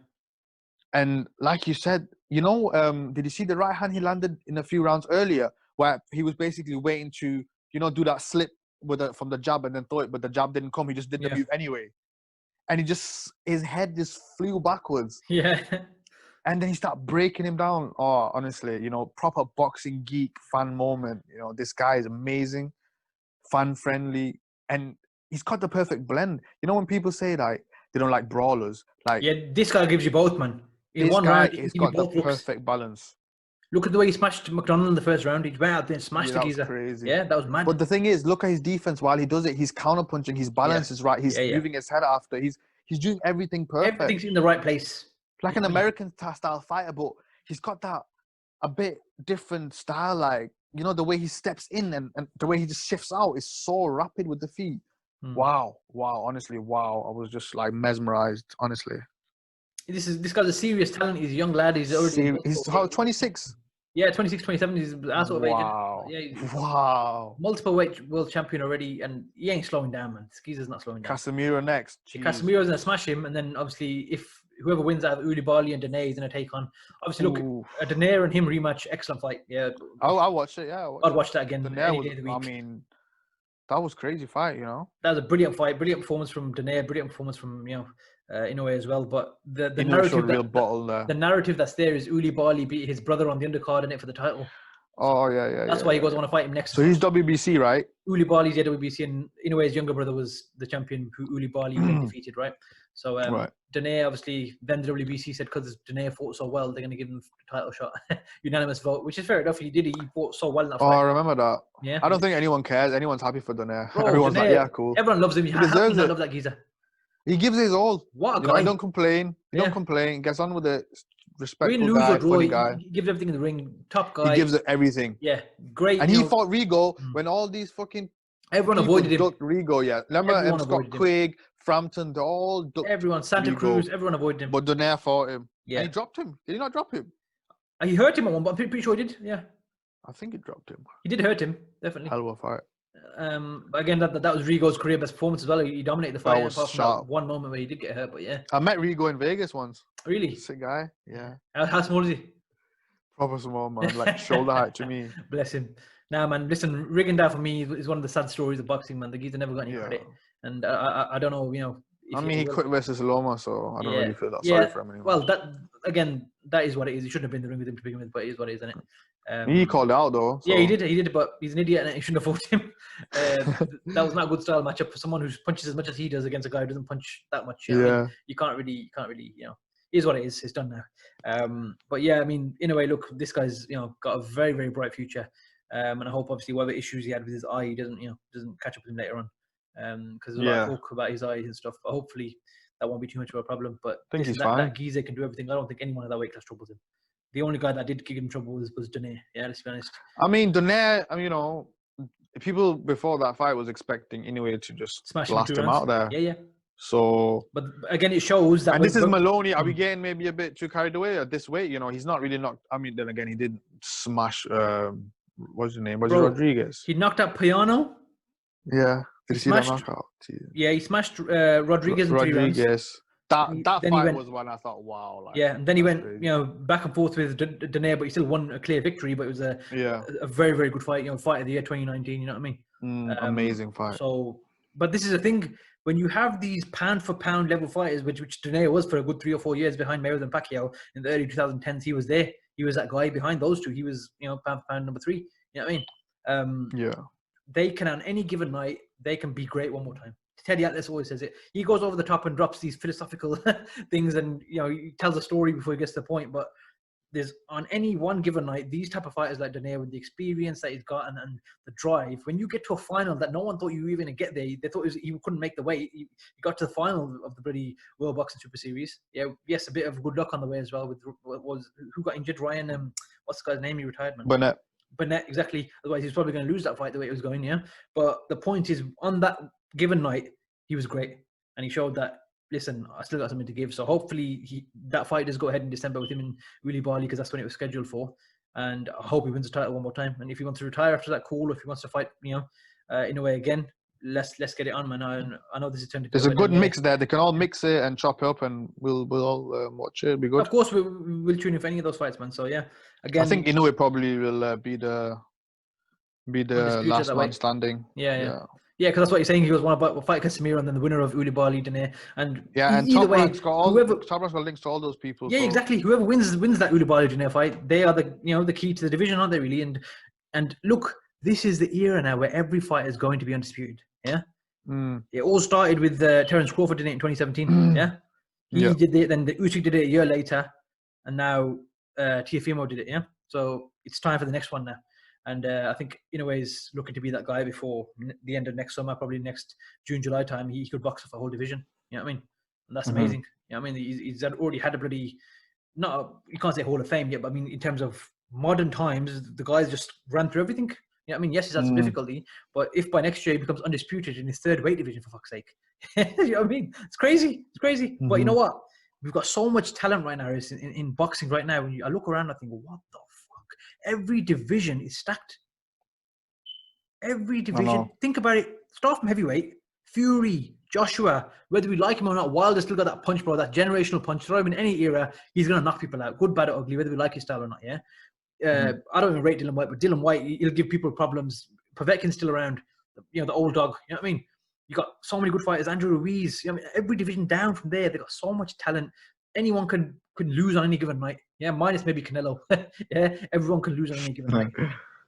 And like you said, did you see the right hand he landed in a few rounds earlier, where he was basically waiting to, do that slip from the jab and then throw it, but the jab didn't come. He just did the move anyway, and his head just flew backwards. Yeah. And then he started breaking him down. Oh, honestly, proper boxing geek fan moment. This guy is amazing, fan friendly, and he's got the perfect blend. When people say like they don't like brawlers, like this guy gives you both, man. In this one guy round, has got the perfect balance. Look at the way he smashed McDonald in the first round. He went out there and smashed the geezer. Crazy. Yeah, that was mad. But the thing is, look at his defense while he does it. He's counter punching. His balance is right. He's moving his head after. He's doing everything perfect. Everything's in the right place. Like an American style fighter, but he's got that a bit different style. Like, the way he steps in and the way he just shifts out is so rapid with the feet. Wow. Honestly, wow. I was just like mesmerized, honestly. This guy's a serious talent. He's a young lad. He's already... He's 26. Yeah, 26, 27. He's that sort of age. Wow. Yeah, Wow. Multiple weight world champion already, and he ain't slowing down, man. Skeezer's not slowing down. Casemiro next. Casemiro's gonna smash him, and then obviously if whoever wins out of Ulibarri and Dene is gonna take on. Obviously, look, a Dene and him rematch, excellent fight. Yeah, I'll watch it. Yeah, I'd watch that again any day of the week. I mean, that was crazy fight, you know. That was a brilliant fight, brilliant performance from Dene, brilliant performance from Inoue as well. But the narrative, the narrative that's there is Ulibarri beat his brother on the undercard in it for the title. Oh yeah. That's why he goes, I want to fight him next. So he's WBC, right? Ulibarri's WBC, and Inoue's younger brother was the champion who Ulibarri defeated, right? So Dene obviously then the WBC said because Dene fought so well, they're going to give him the title shot, unanimous vote, which is fair enough. He fought so well in that fight. I remember that. Yeah, I don't think anyone cares. Anyone's happy for Dene. Everyone's like, yeah, cool. Everyone loves him. He deserves it. Love that geezer. He gives his all. What a guy! He don't complain. He don't complain. Gets on with it. Respectful guy, funny guy. He gives everything in the ring. Top guy. He gives it everything. Yeah, great. And he fought Rigo when all these fucking everyone avoided him. Rigo, yeah. Remember Scott Quigg, Frampton, they all everyone. Santa Cruz, everyone avoided him. But Dene fought him. Yeah, and he dropped him. Did he not drop him? He hurt him at one, but I'm pretty sure he did. Yeah, I think he dropped him. He did hurt him, definitely. Hell of a fight. But again, that was Rigo's career best performance as well. He dominated the fight. That was apart from that one moment where he did get hurt, but yeah. I met Rigo in Vegas once. Really? Sick guy. Yeah. How small is he? Proper small, man. Like shoulder height to me. Bless him. Nah, man. Listen, Rigondeaux for me is one of the sad stories of boxing, man. The geezer never got any credit, and I don't know, I mean, he quit versus Loma, so I don't really feel that sorry for him anymore. Well, that is what it is. He shouldn't have been in the ring with him to begin with, but it is what it is, isn't it? He called out though. So. Yeah, he did, but he's an idiot and he shouldn't have fought him. That was not a good style matchup for someone who punches as much as he does against a guy who doesn't punch that much. I mean, you can't really, it is what it is. It's done now. But yeah, I mean, in a way, look, this guy's, got a very, very bright future. And I hope obviously whatever issues he had with his eye, he doesn't catch up with him later on. Because there's a lot of talk about his eyes and stuff. But hopefully that won't be too much of a problem. But I think he's fine. That geezer can do everything. I don't think anyone of that weight class troubles him. The only guy that did give him trouble was Dene. Yeah, let's be honest. I mean, Dene, people before that fight was expecting Inoue to just blast him out there. Yeah. So, but again, it shows that. And this is Moloney. Are we getting maybe a bit too carried away at this weight? He's not really knocked. I mean, then again, he did smash. What's his name? Was it Rodriguez? He knocked out Piano. Yeah. Did you see that knockout? Yeah, he smashed Rodriguez in 3 rounds. That fight was when I thought, wow. And then he went, back and forth with Dene, but he still won a clear victory. But it was a very, very good fight. Fight of the year 2019. You know what I mean? Amazing fight. So, but this is the thing when you have these pound for pound level fighters, which Dene was for a good 3 or 4 years behind Mayweather and Pacquiao in the early 2010s. He was there. He was that guy behind those two. He was, pound for pound number 3. You know what I mean? They can on any given night they can be great one more time. Teddy Atlas always says it. He goes over the top and drops these philosophical things, and he tells a story before he gets to the point. But there's on any one given night, these type of fighters like Dene with the experience that he's got and the drive. When you get to a final that no one thought you were even gonna get there, they thought he couldn't make the weight. He got to the final of the bloody World Boxing Super Series. Yeah, yes, a bit of good luck on the way as well. With who got injured? Ryan. What's the guy's name? He retired, man. Burnett, exactly. Otherwise, he's probably going to lose that fight the way it was going. Yeah, but the point is, on that given night, he was great, and he showed that. Listen, I still got something to give. So hopefully, that fight does go ahead in December with him and Ulibarri, because that's when it was scheduled for. And I hope he wins the title one more time. And if he wants to retire after that, cool. If he wants to fight, in a way again, let's get it on, man. I know this is turned. There's a good mix there. They can all mix it and chop it up, and we'll all watch it. It'll be good. Of course, we'll tune in for any of those fights, man. So yeah, again, I think Inoue probably will be the last man standing. Yeah, because that's what you're saying. He was one about fight Casemiro and then the winner of Ulibarri, Dene, and and either way, Top Rank's got links to all those people. Yeah, exactly. Whoever wins that Ulibarri Dene fight, they are the key to the division, aren't they? Really, and look, this is the era now where every fight is going to be undisputed. Yeah, it all started with Terence Crawford did it in 2017. He did it. Then the Usyk did it a year later, and now Teofimo did it. Yeah, so it's time for the next one now. And I think Inoue is looking to be that guy before the end of next summer, probably next June, July time. He could box off a whole division. You know what I mean? And that's amazing. You know what I mean? He's already had a bloody, you can't say Hall of Fame yet, but I mean, in terms of modern times, the guy's just ran through everything. You know what I mean? Yes, he's had some difficulty, but if by next year he becomes undisputed in his third weight division, for fuck's sake. You know what I mean? It's crazy. It's crazy. But you know what? We've got so much talent right now in boxing right now. When I look around, I think, what the fuck? every division is stacked. Every division. Think about it. Start from heavyweight. Fury, Joshua, whether we like him or not, Wilder still got that punch, bro, that generational punch. Throw him in any era, he's going to knock people out. Good, bad, or ugly, whether we like his style or not, yeah? I don't even rate Dylan White, but Dylan White, he'll give people problems. Povetkin's still around, the old dog. You know what I mean? You got so many good fighters. Andrew Ruiz. Every division down from there, they got so much talent. Anyone could lose on any given night. Yeah, minus maybe Canelo. Yeah, everyone can lose on any given night.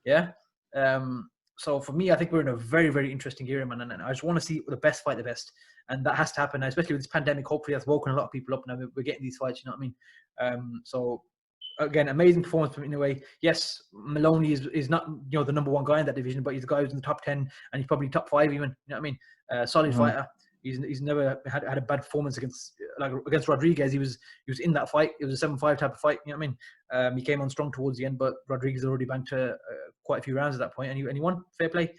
Yeah. So for me, I think we're in a very, very interesting era, man. And I just want to see the best fight the best. And that has to happen now, especially with this pandemic. Hopefully that's woken a lot of people up now. We're getting these fights, you know what I mean? So again, amazing performance from Inoue. Yes, Moloney is not, the number one guy in that division, but he's a guy who's in the top 10 and he's probably top 5 even, you know what I mean? Solid fighter. He's never had a bad performance against Rodriguez. He was in that fight. It was a 7-5 type of fight. You know what I mean? He came on strong towards the end, but Rodriguez had already banked quite a few rounds at that point, and he won. Fair play.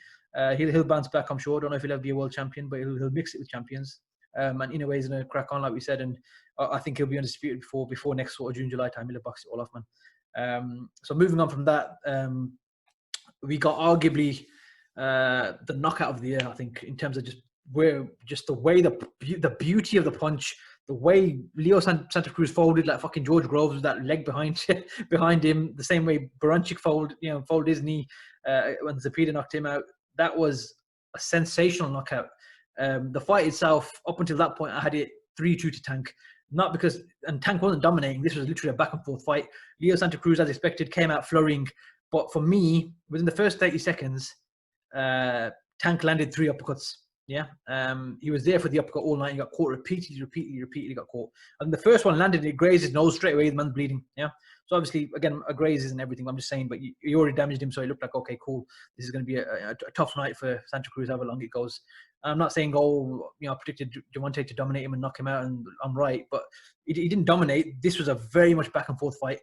He'll bounce back, I'm sure. I don't know if he'll ever be a world champion, but he'll mix it with champions. And Inoue's going to crack on, like we said, and I think he'll be undisputed before next sort of June, July time. He'll box it all off, man. So moving on from that, we got arguably the knockout of the year, I think, in terms of just the way the beauty of the punch, the way Leo Santa Cruz folded like fucking George Groves with that leg behind him, the same way Baranchik folded his knee when Zepeda knocked him out. That was a sensational knockout. The fight itself, up until that point, I had it 3-2 to Tank. Not because, and Tank wasn't dominating. This was literally a back and forth fight. Leo Santa Cruz, as expected, came out flurrying. But for me, within the first 30 seconds, Tank landed 3 uppercuts. Yeah, he was there for the uppercut all night. He got caught repeatedly got caught. And the first one landed, and it grazed his nose straight away. The man's bleeding. Yeah, so obviously, again, a graze isn't everything. I'm just saying, but you already damaged him, so it looked like, okay, cool. This is going to be a tough night for Santa Cruz, however long it goes. I'm not saying, I predicted Gervonta to dominate him and knock him out, and I'm right, but he didn't dominate. This was a very much back and forth fight.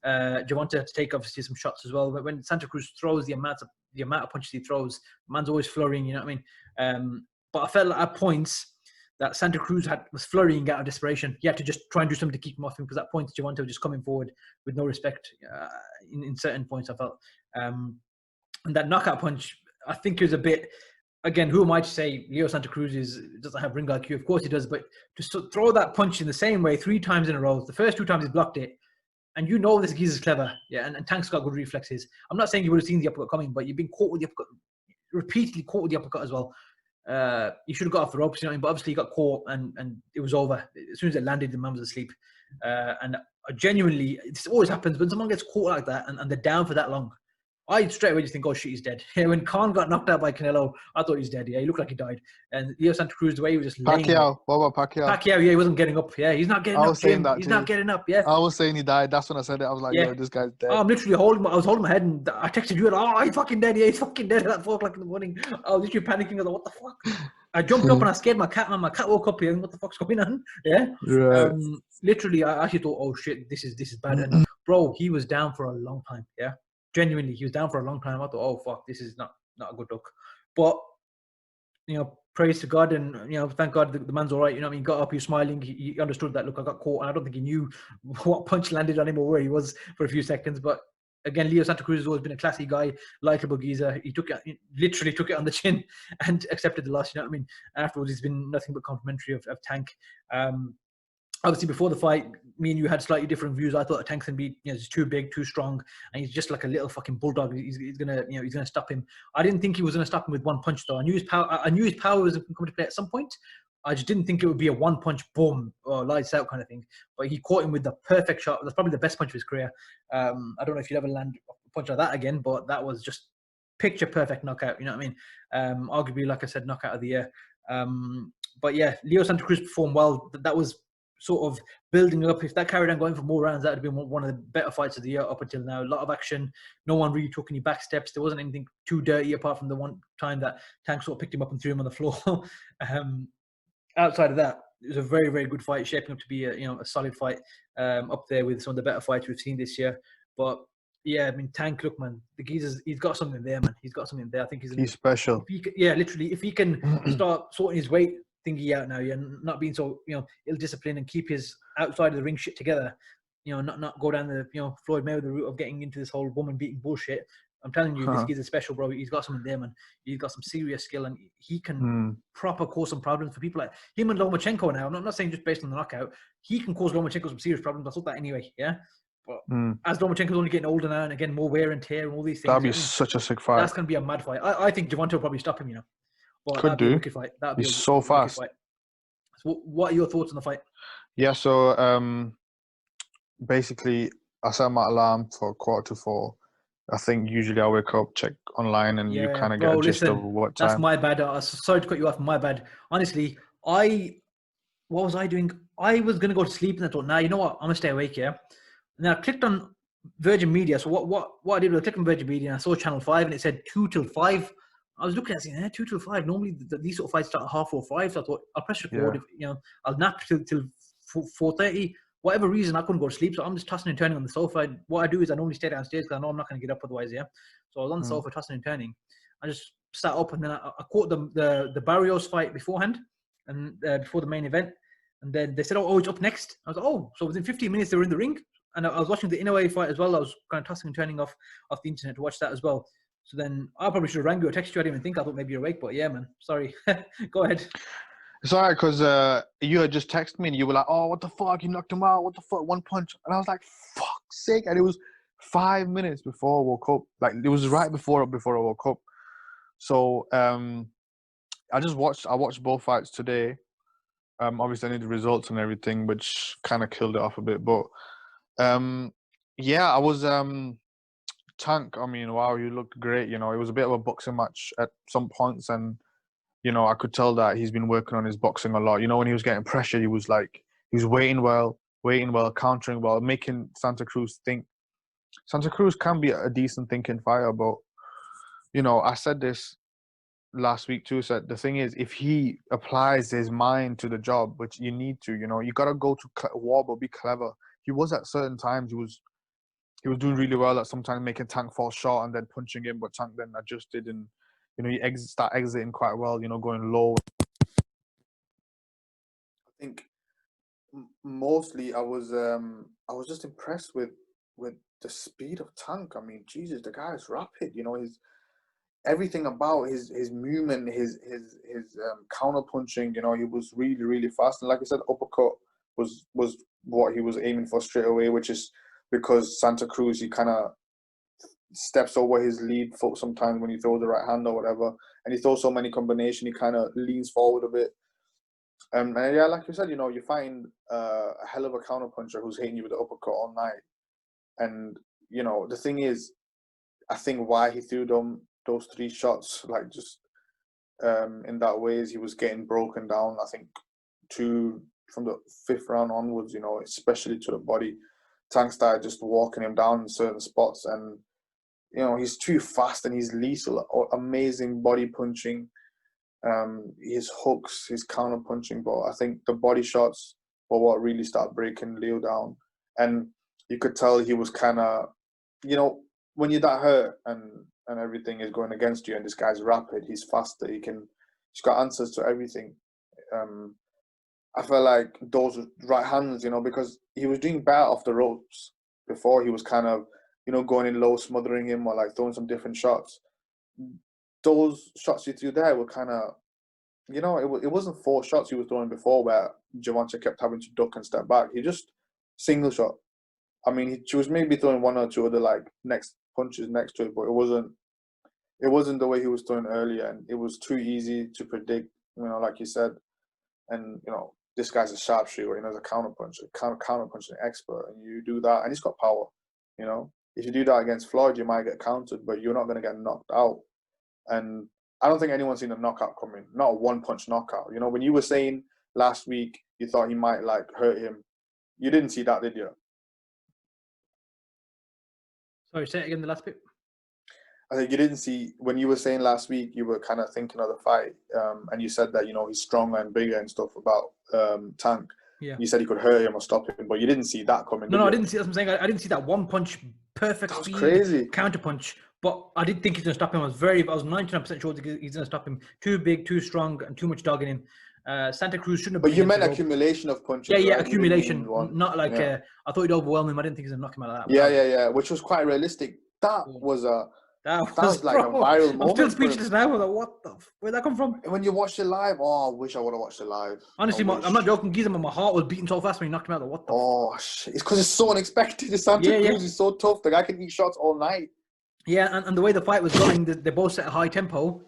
Gervonta had to take obviously some shots as well. But when Santa Cruz throws the amount of punches he throws, the man's always flurrying. You know what I mean? But I felt like at points that Santa Cruz was flurrying out of desperation. He had to just try and do something to keep him off him, because at points Gervonta was just coming forward with no respect in certain points, I felt. And that knockout punch, I think, is a bit. Again, who am I to say Leo Santa Cruz doesn't have ring IQ? Of course he does, but to throw that punch in the same way 3 times in a row, the first 2 times he blocked it, and this geezer's clever, yeah, and Tank's got good reflexes. I'm not saying you would have seen the uppercut coming, but you've been caught with the uppercut, repeatedly caught with the uppercut as well. You should have got off the ropes, you know what I mean? But obviously he got caught, and it was over. As soon as it landed, the man was asleep. And genuinely, this always happens when someone gets caught like that and they're down for that long. I straight away just think, oh shit, he's dead. When Khan got knocked out by Canelo, I thought he was dead. Yeah, he looked like he died. And Leo Santa Cruz, the way he was just laying. Pacquiao, what about Pacquiao? Pacquiao, yeah, he wasn't getting up. Yeah, he's not getting up. He's not getting up. Yeah, I was saying he died. That's when I said it. I was like, yeah, this guy's dead. I'm literally I was holding my head, and I texted you, and he's fucking dead. Yeah, he's fucking dead at 4 o'clock in the morning. I was literally panicking. I was like, what the fuck? I jumped up and I scared my cat, man. My cat woke up here, and what the fuck's going on? Yeah. Right. Literally, I actually thought, oh shit, this is bad. And bro, he was down for a long time. Yeah. Genuinely, he was down for a long time. I thought, oh fuck, this is not a good look. But praise to God, and thank God the man's all right. You know what I mean? He got up, he was smiling. He understood that. Look, I got caught, and I don't think he knew what punch landed on him or where he was for a few seconds. But again, Leo Santa Cruz has always been a classy guy, likable geezer. He literally took it on the chin and accepted the loss. You know what I mean? Afterwards, he's been nothing but complimentary of Tank. Obviously, before the fight, me and you had slightly different views. I thought Tank's gonna be, he's too big, too strong, and he's just like a little fucking bulldog. He's gonna stop him. I didn't think he was gonna stop him with one punch, though. I knew his power was going to come to play at some point. I just didn't think it would be a one punch, boom, or lights out kind of thing. But he caught him with the perfect shot. That's probably the best punch of his career. I don't know if you'd ever land a punch like that again, but that was just picture perfect knockout. You know what I mean? Arguably, like I said, knockout of the year. But yeah, Leo Santa Cruz performed well. That was sort of building up. If that carried on going for more rounds, that would have been one of the better fights of the year up until now. A lot of action. No one really took any back steps. There wasn't anything too dirty apart from the one time that Tank sort of picked him up and threw him on the floor. Outside of that, it was a very, very good fight, shaping up to be a solid fight, up there with some of the better fights we've seen this year. But yeah, I mean, Tank, look, man, the geezer's, he's got something there, man. He's got something there. I think he's special. Literally, if he can start sorting his weight thingy out now, not being so ill-disciplined, and keep his outside of the ring shit together, not go down the Floyd Mayweather route of getting into this whole woman beating bullshit. I'm telling you, this kid's a special, bro. He's got something there, man. He's got some serious skill, and he can proper cause some problems for people like him and Lomachenko now. I'm not saying just based on the knockout. He can cause Lomachenko some serious problems. I thought that anyway, yeah? But as Lomachenko's only getting older now, and again, more wear and tear and all these things. That'd be such a sick fight. That's going to be a mad fight. I think Gervonta will probably stop him, But could do. Be a wicked fight. That'd be so fast. Fight. So what are your thoughts on the fight? Yeah, so basically, I set my alarm for 3:45. I think usually I wake up, check online, and you kind of get a gist of what time. That's my bad. Sorry to cut you off. My bad. Honestly, what was I doing? I was going to go to sleep and I thought, you know what? I'm going to stay awake, yeah? And then I clicked on Virgin Media. So what I did was I clicked on Virgin Media and I saw Channel 5 and it said 2 till 5. I was looking at it saying, 2 till 5. Normally these sort of fights start at 4:30, 5. So I thought, I'll press record. I'll nap till 4:30. Whatever reason, I couldn't go to sleep, so I'm just tossing and turning on the sofa. What I do is I normally stay downstairs because I know I'm not going to get up otherwise, yeah? So I was on the sofa tossing and turning. I just sat up and then I caught the Barrios fight beforehand and before the main event. And then they said, oh, it's up next. I was like, so within 15 minutes they were in the ring. And I was watching the Inoue fight as well. I was kind of tossing and turning off the internet to watch that as well. So then I probably should have rang you or texted you. I didn't even think. I thought maybe you're awake, but yeah, man. Sorry. Go ahead. It's all right, because you had just texted me and you were like, oh, what the fuck? You knocked him out. What the fuck? One punch. And I was like, fuck's sake. And it was 5 minutes before I woke up. Like, it was right before I woke up. So I watched both fights today. Obviously, I need the results and everything, which kind of killed it off a bit. But, I was... Tank, I mean, wow, you looked great. It was a bit of a boxing match at some points, and I could tell that he's been working on his boxing a lot. When he was getting pressured, he was waiting well, countering well, making Santa Cruz think. Santa Cruz can be a decent thinking fighter, but I said this last week too. Said the thing is, if he applies his mind to the job, which you need to, you gotta go to war, but be clever. He was at certain times. He was doing really well at sometimes making Tank fall short and then punching him, but Tank then adjusted and, he start exiting quite well, going low. I think mostly I was just impressed with the speed of Tank. I mean, Jesus, the guy is rapid. His everything about his movement, his counter punching. He was really, really fast. And like I said, uppercut was what he was aiming for straight away, which is because Santa Cruz, he kind of steps over his lead foot sometimes when he throws the right hand or whatever, and he throws so many combinations, he kind of leans forward a bit. And yeah, like you said, you find a hell of a counter puncher who's hitting you with the uppercut all night. And the thing is, I think why he threw those 3 shots, like just in that way, is he was getting broken down. I think from the 5th round onwards, especially to the body. Tank started just walking him down in certain spots, and he's too fast and he's lethal. Amazing body punching, his hooks, his counter punching. But I think the body shots were what really started breaking Leo down, and you could tell he was kind of, when you're that hurt and everything is going against you, and this guy's rapid, he's faster, he's got answers to everything. I felt like those right hands, because he was doing bad off the ropes before. He was kind of, going in low, smothering him, or like throwing some different shots. Those shots he threw there were kind of, it wasn't 4 shots he was throwing before where Gervonta kept having to duck and step back. He just single shot. I mean, he was maybe throwing 1 or 2 other like next punches next to it, but it wasn't the way he was throwing earlier, and it was too easy to predict. Like you said, and this guy's a sharpshooter, he's a counter punching expert, and you do that, and he's got power. If you do that against Floyd, you might get countered, but you're not going to get knocked out. And I don't think anyone's seen a knockout coming, not a 1-punch knockout. When you were saying last week you thought he might like hurt him, you didn't see that, did you? Sorry, say it again, the last bit. I think you didn't see, when you were saying last week, you were kind of thinking of the fight, and you said that, he's stronger and bigger and stuff about Tank. Yeah. You said he could hurt him or stop him, but you didn't see that coming. No, I didn't see. That's what I'm saying. I didn't see that 1-punch perfect speed crazy counter punch. But I did think he's going to stop him. I was 99% sure that he's going to stop him. Too big, too strong, and too much dog in him. Santa Cruz shouldn't have. But you meant accumulation of punches. Yeah, right? accumulation. Not like I thought he'd overwhelm him. I didn't think he was gonna knock him out of that. Yeah. Which was quite realistic. That was like a viral moment. I'm still speechless now. Like, where'd that come from? When you watched it live, I wish I would have watched it live. Honestly, I'm not joking. Giza, my heart was beating so fast when he knocked him out. What the? Oh shit! It's because it's so unexpected. Santa Cruz is so tough. The guy can eat shots all night. Yeah, and the way the fight was going, they both set a high tempo,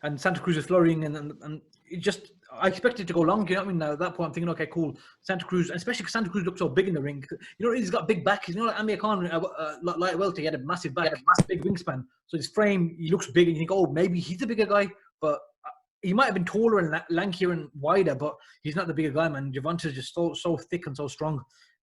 and Santa Cruz was flurrying, and it just, I expected it to go long, you know what I mean? Now, at that point, I'm thinking, okay, cool, Santa Cruz, especially because Santa Cruz looked so big in the ring. He's got a big back. Like Amir Khan, light welter, he had a massive back, big wingspan. So his frame, he looks big, and you think, oh, maybe he's a bigger guy, but he might have been taller and lankier and wider, but he's not the bigger guy, man. Gervonta is just so thick and so strong.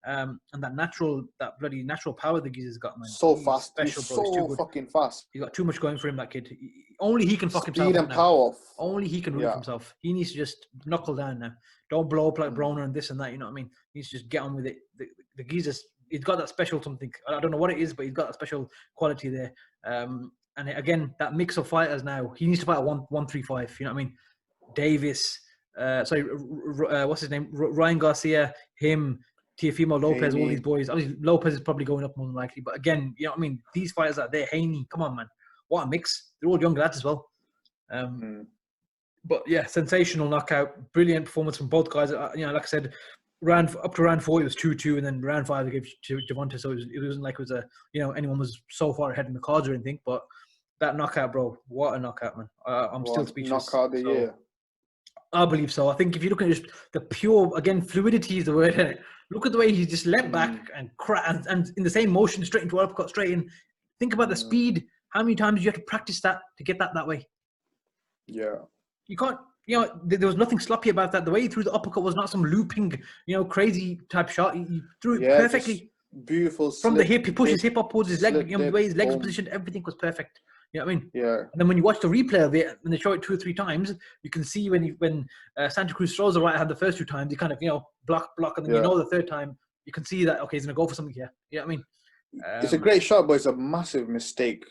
And that bloody natural power the Giza's got, man. So fast. Special, he's bro. so fucking fast. He's got too much going for him, that kid. Only he can fuck himself up. Speed and power. Only he can rule himself. He needs to just knuckle down now. Don't blow up like Broner and this and that, you know what I mean? He needs to just get on with it. The Giza's, he's got that special something. I don't know what it is, but he's got a special quality there. And again, that mix of fighters now, he needs to fight at 135, you know what I mean? Davis, what's his name? Ryan Garcia, him, Teofimo Lopez, all these boys. Obviously, Lopez is probably going up more than likely. But again, you know what I mean? These fighters out there, Haney, come on, man. What a mix. They're all young lads as well. But yeah, sensational knockout. Brilliant performance from both guys. Like I said, up to round 4, it was 2-2. And then round 5, they gave to Gervonta. So it wasn't like it was anyone was so far ahead in the cards or anything. But that knockout, bro, what a knockout, man. I'm still speechless. Knockout of the year. I believe so. I think if you look at just the pure, again, fluidity is the word, isn't it? Look at the way he just leapt back and in the same motion, straight into uppercut, straight in. Think about the speed. How many times do you have to practice that to get that way? Yeah. You can't, there was nothing sloppy about that. The way he threw the uppercut was not some looping, crazy type shot. He threw it perfectly. Beautiful. From the hip, he pushed his hip up towards his leg, the way his legs were positioned, everything was perfect. You know what I mean? Yeah. And then when you watch the replay of it, and they show it 2 or 3 times, you can see when Santa Cruz throws the right hand the first 2 times, he kind of, block, and then the third time, you can see that, okay, he's going to go for something here. You know what I mean? It's a great shot, but it's a massive mistake.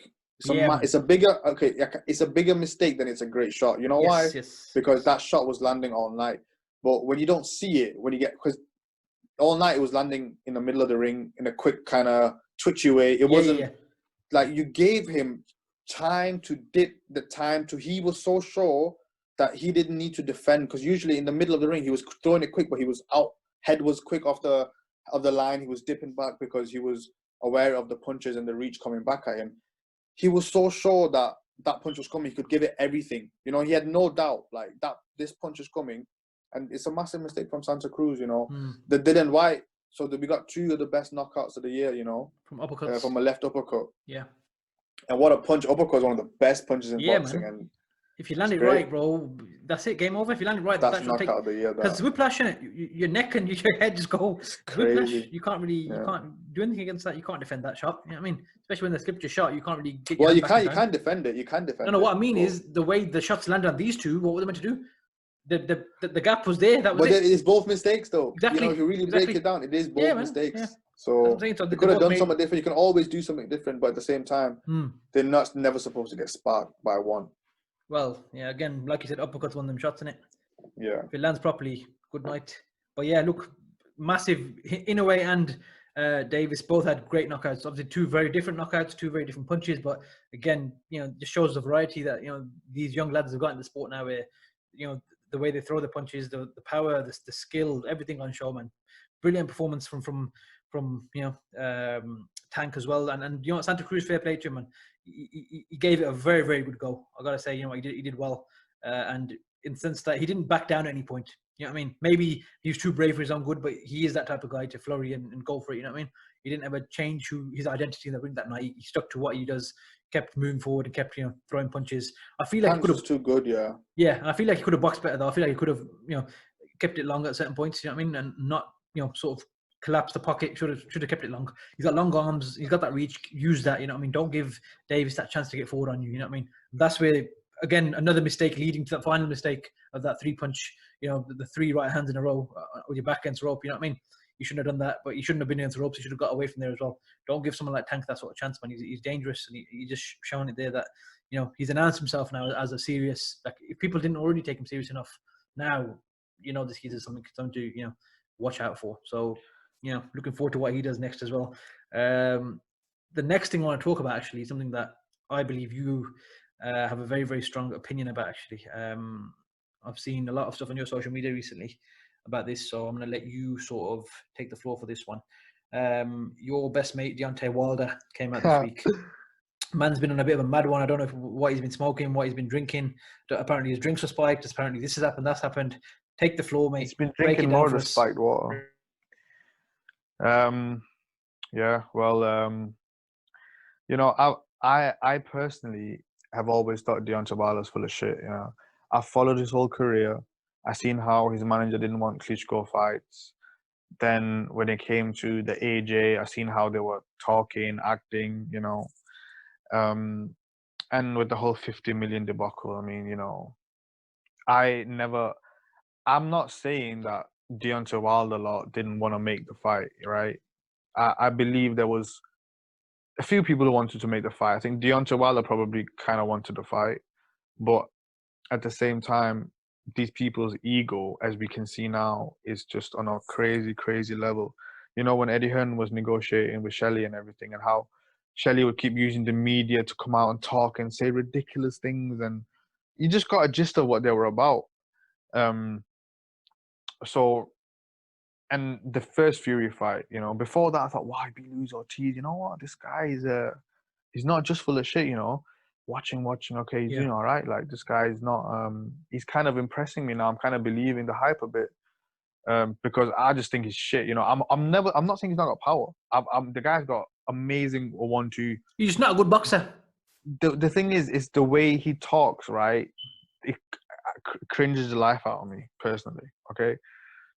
It's a bigger mistake than it's a great shot. You know why? Yes. Because that shot was landing all night. But when you don't see it, because all night it was landing in the middle of the ring in a quick kind of twitchy way. It wasn't like you gave him time to he was so sure that he didn't need to defend, because usually in the middle of the ring he was throwing it quick, but he was out, head was quick off the line, he was dipping back because he was aware of the punches and the reach coming back at him. He was so sure that punch was coming, he could give it everything. He had no doubt like that this punch is coming, and it's a massive mistake from Santa Cruz. They didn't white, so we got 2 of the best knockouts of the year. From uppercuts, from a left uppercut. Yeah. And what a punch! Uppercut is one of the best punches in boxing. Man. And if you land it right, bro, that's it. Game over. If you land it right, that's knockout of the year. Because whiplash in it, your neck and your head just go. Whiplash, you can't really, you can't do anything against that. You can't defend that shot. You know what I mean? Especially when they slipped your shot, you can't really get. Well, you can defend it. You can defend it. No, what I mean is the way the shots landed on these 2. What were they meant to do? The gap was there. That was it. It's both mistakes, though. Exactly. If you really break it down, it is both mistakes. Yeah. So you could have done something different. You can always do something different, but at the same time, they're never supposed to get sparked by one. Well, yeah, again, like you said, uppercut's one of them shots, in it. Yeah. If it lands properly, good night. But yeah, look, massive. Inoue and Davis both had great knockouts. Obviously, 2 very different knockouts, 2 very different punches. But again, just shows the variety that these young lads have got in the sport now. Where the way they throw the punches, the power, the skill, everything on show, man. Brilliant performance from Tank as well, and Santa Cruz, fair play to him, man. He gave it a very, very good go. I gotta say, he did well, and in the sense that he didn't back down at any point. You know what I mean? Maybe he was too brave for his own good, but he is that type of guy to flurry and go for it. You know what I mean? He didn't ever change his identity in the ring that night. He stuck to what he does, kept moving forward, and kept throwing punches. I feel like he could have too good, yeah, and I feel like he could have boxed better though. I feel like he could have kept it long at certain points. You know what I mean? And not sort of collapse the pocket. Should have kept it long. He's got long arms. He's got that reach. Use that. You know what I mean? Don't give Davis that chance to get forward on you. You know what I mean? That's where, again, another mistake leading to that final mistake of that 3 punch. The 3 right hands in a row with your back against the rope. You know what I mean? You shouldn't have done that, but you shouldn't have been against the ropes. You should have got away from there as well. Don't give someone like Tank that sort of chance, man. He's dangerous, and he's just showing it there that he's announced himself now as a serious. Like, if people didn't already take him serious enough, now he's something to watch out for. So looking forward to what he does next as well. The next thing I want to talk about actually is something that I believe you have a very, very strong opinion about. Actually, I've seen a lot of stuff on your social media recently about this, so I'm going to let you sort of take the floor for this one. Your best mate Deontay Wilder came out this week. Man's been on a bit of a mad one. I don't know what he's been smoking, what he's been drinking. Apparently his drinks were spiked. Apparently this has happened, that's happened. Take the floor, mate. He's been drinking more than spiked water. Yeah, well, I personally have always thought Deontay Wilder's full of shit. I followed his whole career. I seen how his manager didn't want Klitschko fights. Then when it came to the AJ, I seen how they were talking, acting, and with the whole 50 million debacle, I mean, I'm not saying that Deontay Wilder lot didn't want to make the fight, right? I believe there was a few people who wanted to make the fight. I think Deontay Wilder probably kind of wanted the fight, but at the same time, these people's ego, as we can see now, is just on a crazy, crazy level. When Eddie Hearn was negotiating with Shelley and everything, and how Shelley would keep using the media to come out and talk and say ridiculous things, and you just got a gist of what they were about. And the first Fury fight, before that I thought, why be lose Ortiz? You know what? This guy he's not just full of shit, Watching, okay, he's doing all right. Like, this guy is not, he's kind of impressing me now. I'm kind of believing the hype a bit, because I just think he's shit. I'm not saying he's not got power. The guy's got amazing 1-2. He's just not a good boxer. The thing is the way he talks, right? It cringes the life out of me personally. Okay,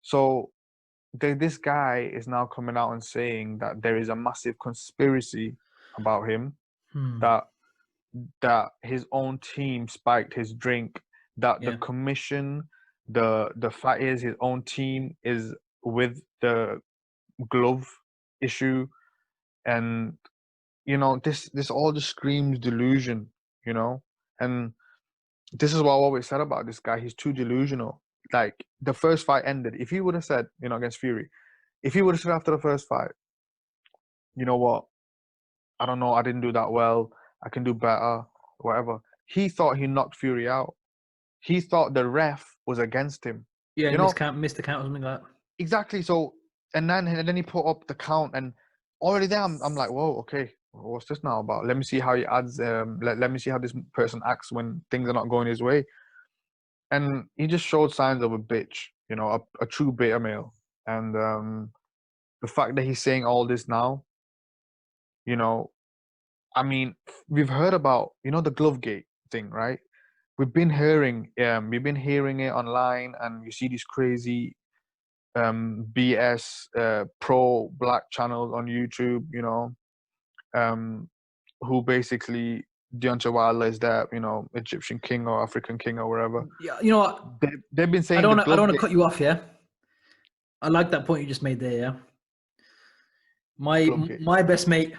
so this guy is now coming out and saying that there is a massive conspiracy about him, that his own team spiked his drink, that the commission, the fact is his own team is with the glove issue, and this all just screams delusion, and this is what I always said about this guy. He's too delusional. Like, the first fight ended, if he would have said, against Fury, if he would have said after the first fight, you know what, I don't know, I didn't do that well, I can do better, whatever. He thought he knocked Fury out. He thought the ref was against him. Yeah, missed the count or something like that. Exactly. So, and then he put up the count, and already there, I'm like, whoa, okay, what's this now about? Let me see how he adds. Let me see how this person acts when things are not going his way. And he just showed signs of a bitch, a true beta male. And the fact that he's saying all this now, I mean, we've heard about, the Glovegate thing, right? We've been hearing it online, and you see these crazy BS pro-black channels on YouTube, who basically Deontay Wilder is that, Egyptian king or African king or whatever. Yeah, you know what? They've been saying I don't want to cut you off, yeah? I like that point you just made there, yeah? My best mate,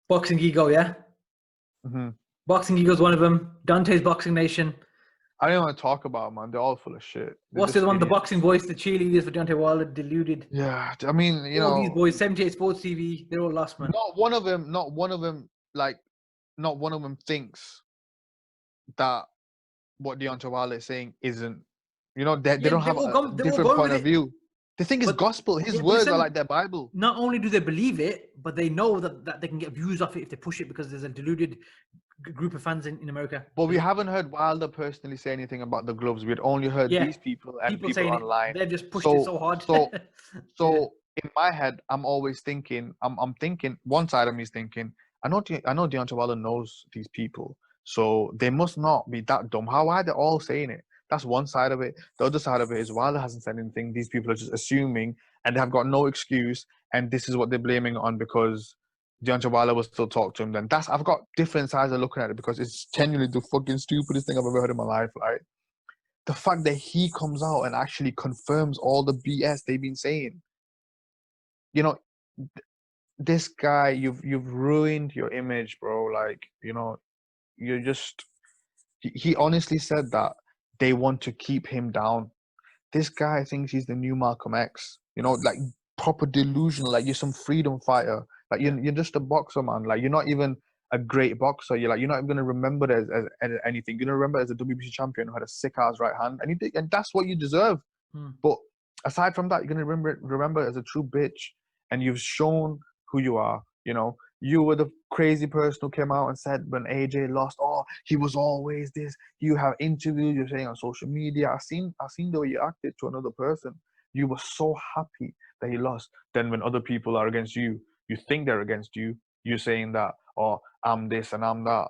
Boxing Ego, yeah? Mm-hmm. Boxing Ego's one of them. Dante's Boxing Nation. I don't want to talk about them, man. They're all full of shit. What's the other one? The Boxing Voice, the cheerleaders for Deontay Wilder, deluded. Yeah, I mean, all these boys, 78 Sports TV, they're all lost, man. Not one of them thinks that what Deontay Wilder is saying isn't, they don't have a different point of view. They think it's gospel. His words are like their Bible. Not only do they believe it, but they know that they can get views off it if they push it, because there's a deluded group of fans in America. But we haven't heard Wilder personally say anything about the gloves. We'd only heard these people and people online. They've just pushed it so hard. So in my head, I'm always thinking, I'm thinking, one side of me is thinking, I know Deontay Wilder knows these people, so they must not be that dumb. How are they all saying it? That's one side of it. The other side of it is Wilder hasn't said anything. These people are just assuming, and they have got no excuse. And this is what they're blaming on because Deontay Wilder will still talk to him. Then I've got different sides of looking at it, because it's genuinely the fucking stupidest thing I've ever heard in my life. Like, the fact that he comes out and actually confirms all the BS they've been saying. This guy, you've ruined your image, bro. Like, you're just. He honestly said that they want to keep him down. this guy thinks he's the new Malcolm X. You know, like proper delusional. Like you're some freedom fighter. Like you're just a boxer, man. Like you're not even a great boxer. You're not even gonna remember it as anything. You're gonna remember it as a WBC champion who had a sick ass right hand, and that's what you deserve. But aside from that, you're gonna remember it as a true bitch, and you've shown who you are. You know, you were the crazy person who came out and said when AJ lost, oh, he was always this. You have interviews, you're saying on social media. I've seen the way you acted to another person. You were so happy that he lost. Then when other people are against you, you think they're against you. You're saying that, oh, I'm this and I'm that.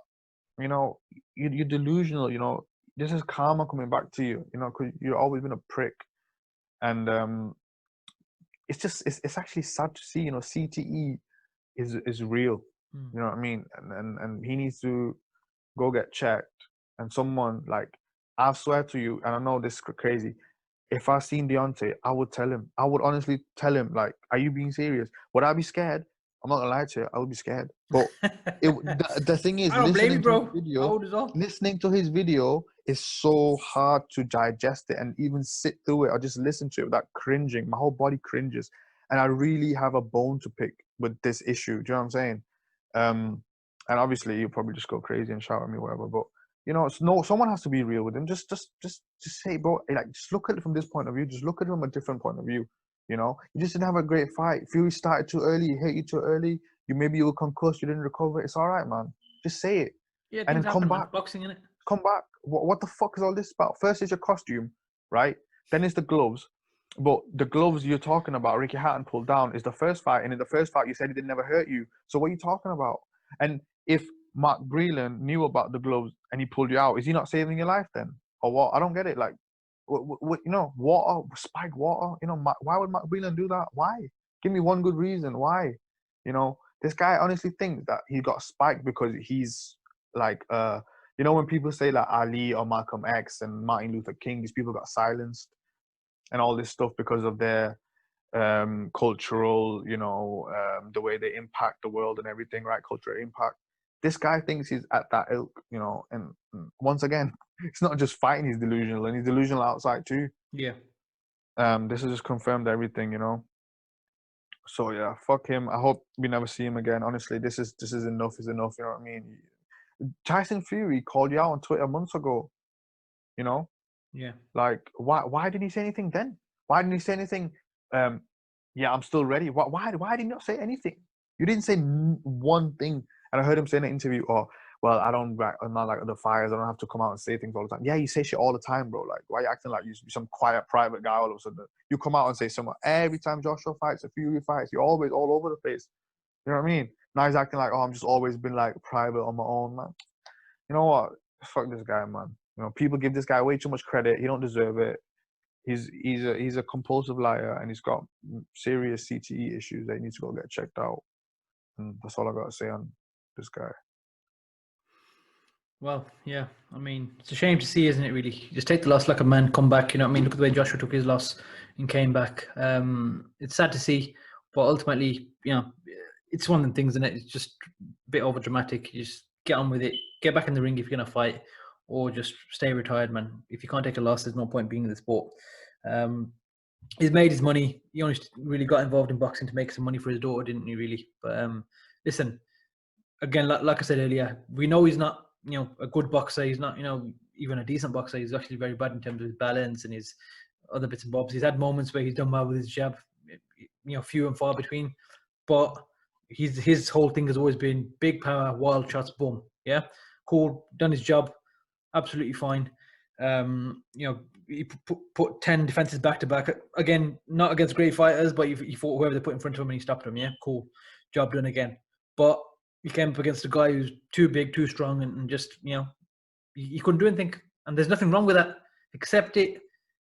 You know, you're delusional. You know, this is karma coming back to you. You know, because you've always been a prick. And it's actually sad to see. You know, CTE is real. You know what I mean? And he needs to go get checked. And someone like, I swear to you, and I know this is crazy, if I seen Deontay, I would tell him. I would honestly tell him, like, are you being serious? Would I be scared? I'm not gonna lie to you, I would be scared. But the thing is, I don't blame you, bro. Listening to his video is so hard to digest it and even sit through it or just listen to it without cringing. My whole body cringes. And I really have a bone to pick with this issue. Do you know what I'm saying? And obviously you'll probably just go crazy and shout at me, whatever. But you know, someone has to be real with him. Just say, bro, like, just look at it from this point of view. Just look at it from a different point of view. You know, you just didn't have a great fight. Fury started too early. He hit you too early. Maybe you were concussed. You didn't recover. It's all right, man. Just say it. Yeah, and then come back. Boxing, innit? Come back. What the fuck is all this about? First is your costume, right? Then it's the gloves. But the gloves you're talking about, Ricky Hatton pulled down, is the first fight. And in the first fight, you said he didn't never hurt you. So what are you talking about? And if Mark Breland knew about the gloves and he pulled you out, is he not saving your life then? Or what? I don't get it. Like, what you know, water, spiked water. You know, why would Mark Breland do that? Why? Give me one good reason. Why? You know, this guy honestly thinks that he got spiked because he's like, you know, when people say like Ali or Malcolm X and Martin Luther King, these people got silenced and all this stuff because of their cultural, you know, the way they impact the world and everything, right? Cultural impact. This guy thinks he's at that ilk, you know, and once again, it's not just fighting, he's delusional, and he's delusional outside too. Yeah. This has just confirmed everything, you know. So yeah, fuck him. I hope we never see him again. Honestly, this is enough is enough, you know what I mean? Tyson Fury called you out on Twitter months ago, you know? Yeah. Like, why didn't he say anything then? Why didn't he say anything? Yeah, I'm still ready. Why did he not say anything? You didn't say one thing. And I heard him say in an interview, oh, well, I'm not like other fighters. I don't have to come out and say things all the time. Yeah, you say shit all the time, bro. Like, why are you acting like you're some quiet, private guy all of a sudden? You come out and say something. Every time Joshua fights, a Fury fights, you're always all over the place. You know what I mean? Now he's acting like, oh, I'm just always been like private on my own, man. You know what? Fuck this guy, man. You know, people give this guy way too much credit. He don't deserve it. He's a compulsive liar, and he's got serious CTE issues that he needs to go get checked out. And that's all I got to say on this guy. Well, yeah. I mean, it's a shame to see, isn't it, really? Just take the loss like a man, come back. You know what I mean? Look at the way Joshua took his loss and came back. It's sad to see, but ultimately, you know, it's one of the things, isn't it? It's just a bit over dramatic. You just get on with it. Get back in the ring if you're going to fight, or just stay retired, man. If you can't take a loss, there's no point being in the sport. He's made his money. He only really got involved in boxing to make some money for his daughter, didn't he, really? But listen, again, like I said earlier, we know he's not, you know, a good boxer. He's not, you know, even a decent boxer. He's actually very bad in terms of his balance and his other bits and bobs. He's had moments where he's done well with his jab, you know, few and far between. But his whole thing has always been big power, wild shots, boom. Yeah, cool, done his job, absolutely fine. You know, he put 10 defenses back to back. Again, not against great fighters, but he fought whoever they put in front of him and he stopped him. Yeah, cool, job done again. But he came up against a guy who's too big, too strong, and just, you know, he couldn't do anything. And there's nothing wrong with that. Accept it,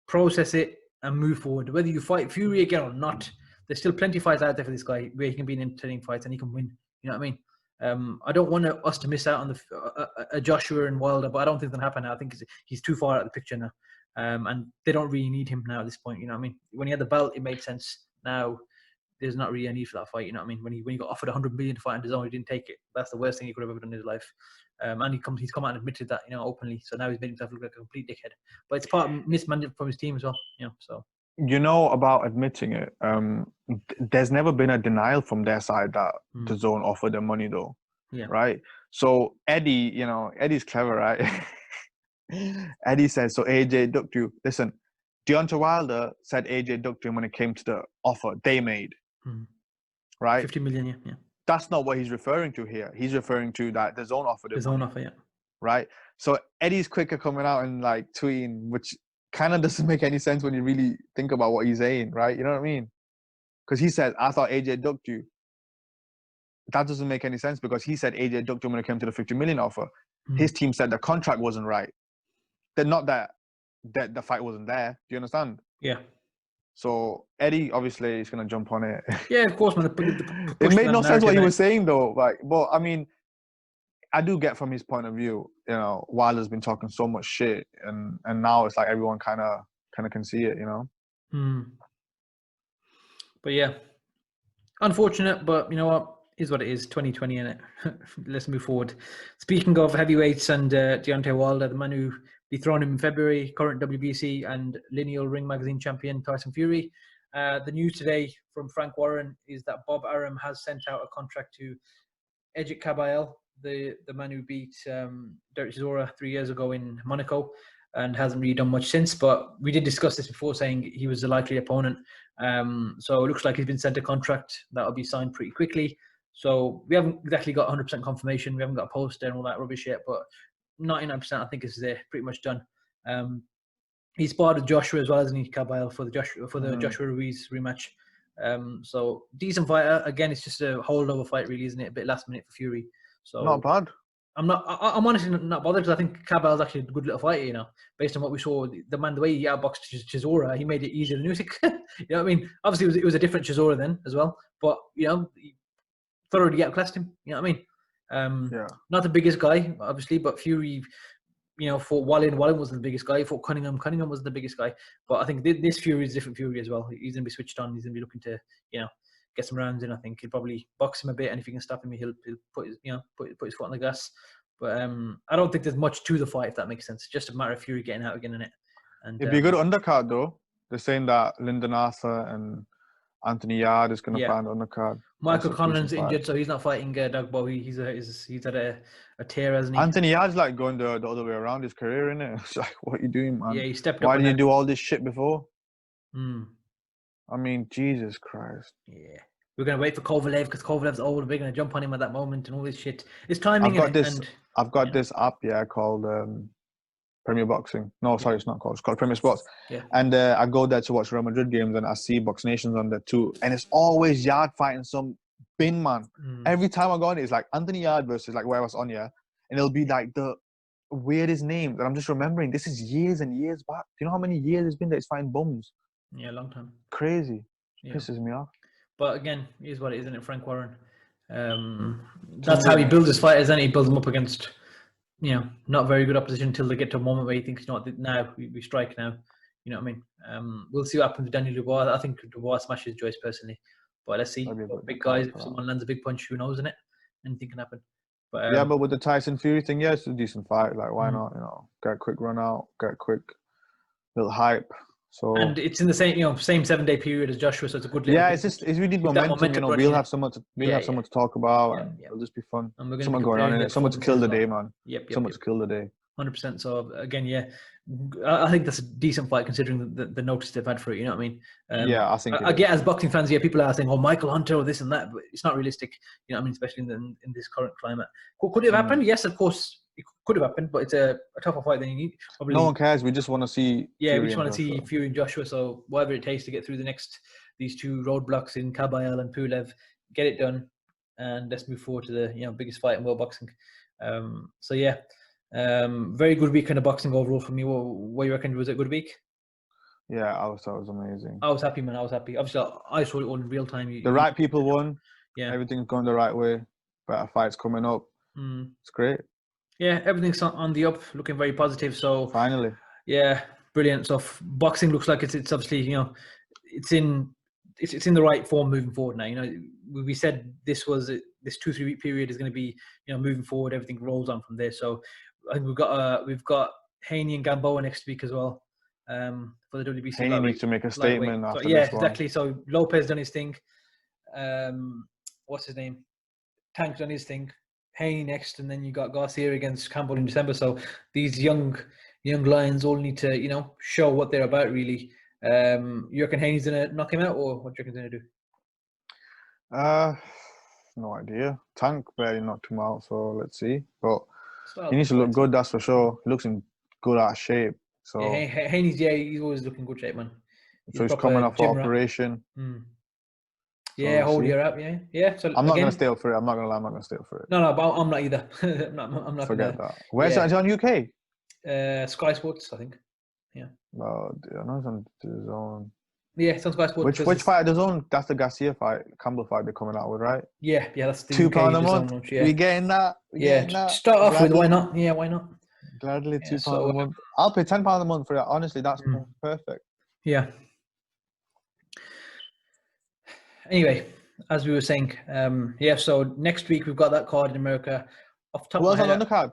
process it, and move forward. Whether you fight Fury again or not, there's still plenty of fights out there for this guy where he can be in entertaining fights and he can win. You know what I mean? I don't want us to miss out on a Joshua and Wilder, but I don't think that'll happen now. I think he's too far out of the picture now. And they don't really need him now at this point. You know what I mean? When he had the belt, it made sense. Now, there's not really a need for that fight. You know what I mean? When he got offered $100 million to fight on his own, he didn't take it. That's the worst thing he could have ever done in his life. And he's come out and admitted that, openly. So now he's made himself look like a complete dickhead. But it's part of mismanagement from his team as well, so. About admitting it, there's never been a denial from their side that the zone offered them money though. Yeah. Right? So Eddie, Eddie's clever, right? Eddie says, so AJ ducked you. Listen, Deontay Wilder said AJ ducked him when it came to the offer they made. Right? 50 million, yeah. That's not what he's referring to here. He's referring to that the zone offered him. The zone offer, yeah. Right? So Eddie's quicker coming out and like tweeting, which kind of doesn't make any sense when you really think about what he's saying, right? You know what I mean? Because he said, I thought AJ ducked you. That doesn't make any sense because he said AJ ducked him when it came to the 50 million offer. His team said the contract wasn't right. They're not that the fight wasn't there. Do you understand? Yeah. So Eddie obviously is going to jump on it. Yeah, of course, man. It made no sense what he was saying though. Like, but I mean, I do get from his point of view, Wilder's been talking so much shit, and now it's like everyone kind of can see it, But yeah, unfortunate, but you know what? Is what it is. 2020 in it. Let's move forward. Speaking of heavyweights and Deontay Wilder, the man who dethroned him in February, current WBC and Lineal Ring Magazine champion Tyson Fury. The news today from Frank Warren is that Bob Arum has sent out a contract to Ejit Kabayel, the man who beat Derek Chisora 3 years ago in Monaco, and hasn't really done much since. But we did discuss this before, saying he was a likely opponent. So it looks like he's been sent a contract that will be signed pretty quickly. So we haven't exactly got 100% confirmation. We haven't got a poster and all that rubbish yet, but 99% I think is pretty much done. He sparred with Joshua as well, hasn't he, Kabayel, for the Joshua Ruiz rematch. So decent fighter. Again, it's just a holdover fight, really, isn't it? A bit last minute for Fury. So not bad. I'm honestly not bothered because I think Kabayel's actually a good little fighter, based on what we saw. The way he outboxed Chisora, he made it easier than Usyk. You know what I mean? Obviously, it was a different Chisora then as well, but he thoroughly outclassed him. You know what I mean? Not the biggest guy, obviously, but Fury, fought Wallin wasn't the biggest guy. He fought Cunningham was the biggest guy. But I think this Fury is a different Fury as well. He's going to be switched on. He's going to be looking to, get some rounds in. I think he'll probably box him a bit, and if he can stop him, he'll put his, put his foot on the gas. But I don't think there's much to the fight, if that makes sense. It's just a matter of Fury getting out again in it. And it'd be a good undercard though. They're saying that Lyndon Arthur and Anthony Yarde is going to find undercard. Michael Conlan's injured, so he's not fighting Dugbo. He's had a tear, hasn't he? Anthony Yarde's like going the other way around his career, innit? It's like, what are you doing, man? Yeah, he stepped up. Why didn't you do all this shit before? I mean, Jesus Christ. Yeah. We're going to wait for Kovalev because Kovalev's old. We're going to jump on him at that moment and all this shit. It's timing. I've got this app, called Premier Boxing. No, sorry, it's not called. It's called Premier Sports. Yeah. And I go there to watch Real Madrid games, and I see Box Nations on there too. And it's always Yarde fighting some bin man. Every time I go on it, it's like Anthony Yarde versus like where I was on, and it'll be like the weirdest names. And I'm just remembering this is years and years back. Do you know how many years it's been that it's fighting bums? Yeah, a long time. Crazy. Pisses me off. But again, it is what it is, isn't it, Frank Warren? That's how he builds his fighters, and he builds them up against, not very good opposition until they get to a moment where he thinks, now we strike now. You know what I mean? We'll see what happens with Daniel Dubois. I think Dubois smashes Joyce personally, but let's see. Big guys, if someone lands a big punch, who knows, innit? Anything can happen. But but with the Tyson Fury thing, it's a decent fight. Like, why not? Get a quick run out, get a quick little hype. So, and it's in the same 7-day period as Joshua, so it's a good. It's really momentum. We'll have someone to talk about, and it'll just be fun. Someone going on in it. Someone to kill the day, man. Someone to kill the day. 100%. So again, I think that's a decent fight considering the notice they've had for it. You know what I mean? I think. I get as boxing fans, people are saying, "Oh, Michael Hunter or this and that," but it's not realistic. You know what I mean? Especially in this current climate. Could it have happened? Yes, of course. It could have happened, but it's a tougher fight than you need. Probably. No one cares. We just want to see. Yeah, we just want to see Fury and Joshua. So whatever it takes to get through these two roadblocks in Kabayel and Pulev, get it done, and let's move forward to the biggest fight in world boxing. Very good weekend of boxing overall for me. What you reckon? Was it a good week? Yeah, I thought it was amazing. I was happy, man. I was happy. Obviously, I saw it all in real time. The right people won. Yeah, everything's going the right way. Better fights coming up. It's great. Yeah, everything's on the up, looking very positive. So finally, yeah, brilliant. So boxing looks like it's obviously it's in the right form moving forward now. We said this was this 2-3 week period is going to be, moving forward. Everything rolls on from there. So I think we've got Haney and Gamboa next week as well. For the WBC. Haney needs to make a statement after this one. Yeah, exactly. So Lopez done his thing. What's his name? Tank's done his thing. Haney next, and then you got Garcia against Campbell in December. So these young lions all need to, show what they're about, really. You reckon Haney's gonna knock him out, or what do you reckon he's gonna do? No idea. Tank barely knocked him out, so let's see. But he needs to look good, that's for sure. He looks in good out of shape. So yeah, Haney's he's always looking good shape, man. So he's coming off an operation. Yeah, whole year up, yeah. So I'm not going to stay up for it. I'm not going to lie, I'm not going to stay up for it. No, but I'm not either. I'm not. Forget that. Where's it on UK? Sky Sports, I think. Yeah. Well, I know it's on DAZN. Yeah, it's on Sky Sports. Which fight at DAZN? That's the Garcia fight, Campbell fight they're coming out with, right? Yeah, that's the £2 a month. Launch, yeah. We getting that? Start off with why not? Yeah, why not? Gladly £2 a month. I'll pay £10 a month for that. Honestly, that's perfect. Yeah. Anyway, as we were saying, so next week we've got that card in America. Off the top Who else on the card?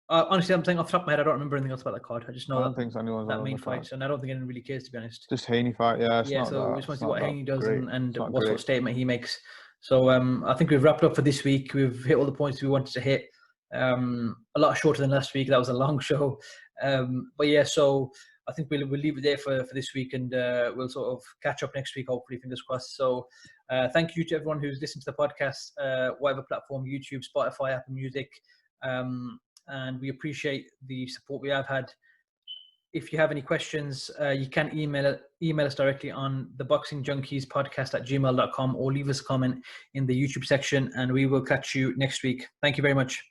Honestly, I'm saying off the top of my head, I don't remember anything else about that card. I just know I don't think anyone's that main fight, and I don't think anyone really cares, to be honest. Just Haney fight, yeah. So we just want to see what Haney does and what sort of statement he makes. So I think we've wrapped up for this week. We've hit all the points we wanted to hit. A lot shorter than last week. That was a long show. But yeah, so I think we'll leave it there for this week, and we'll sort of catch up next week, hopefully, fingers crossed. So thank you to everyone who's listened to the podcast, whatever platform, YouTube, Spotify, Apple Music. And we appreciate the support we have had. If you have any questions, you can email us directly on the Boxing Junkies Podcast at gmail.com, or leave us a comment in the YouTube section, and we will catch you next week. Thank you very much.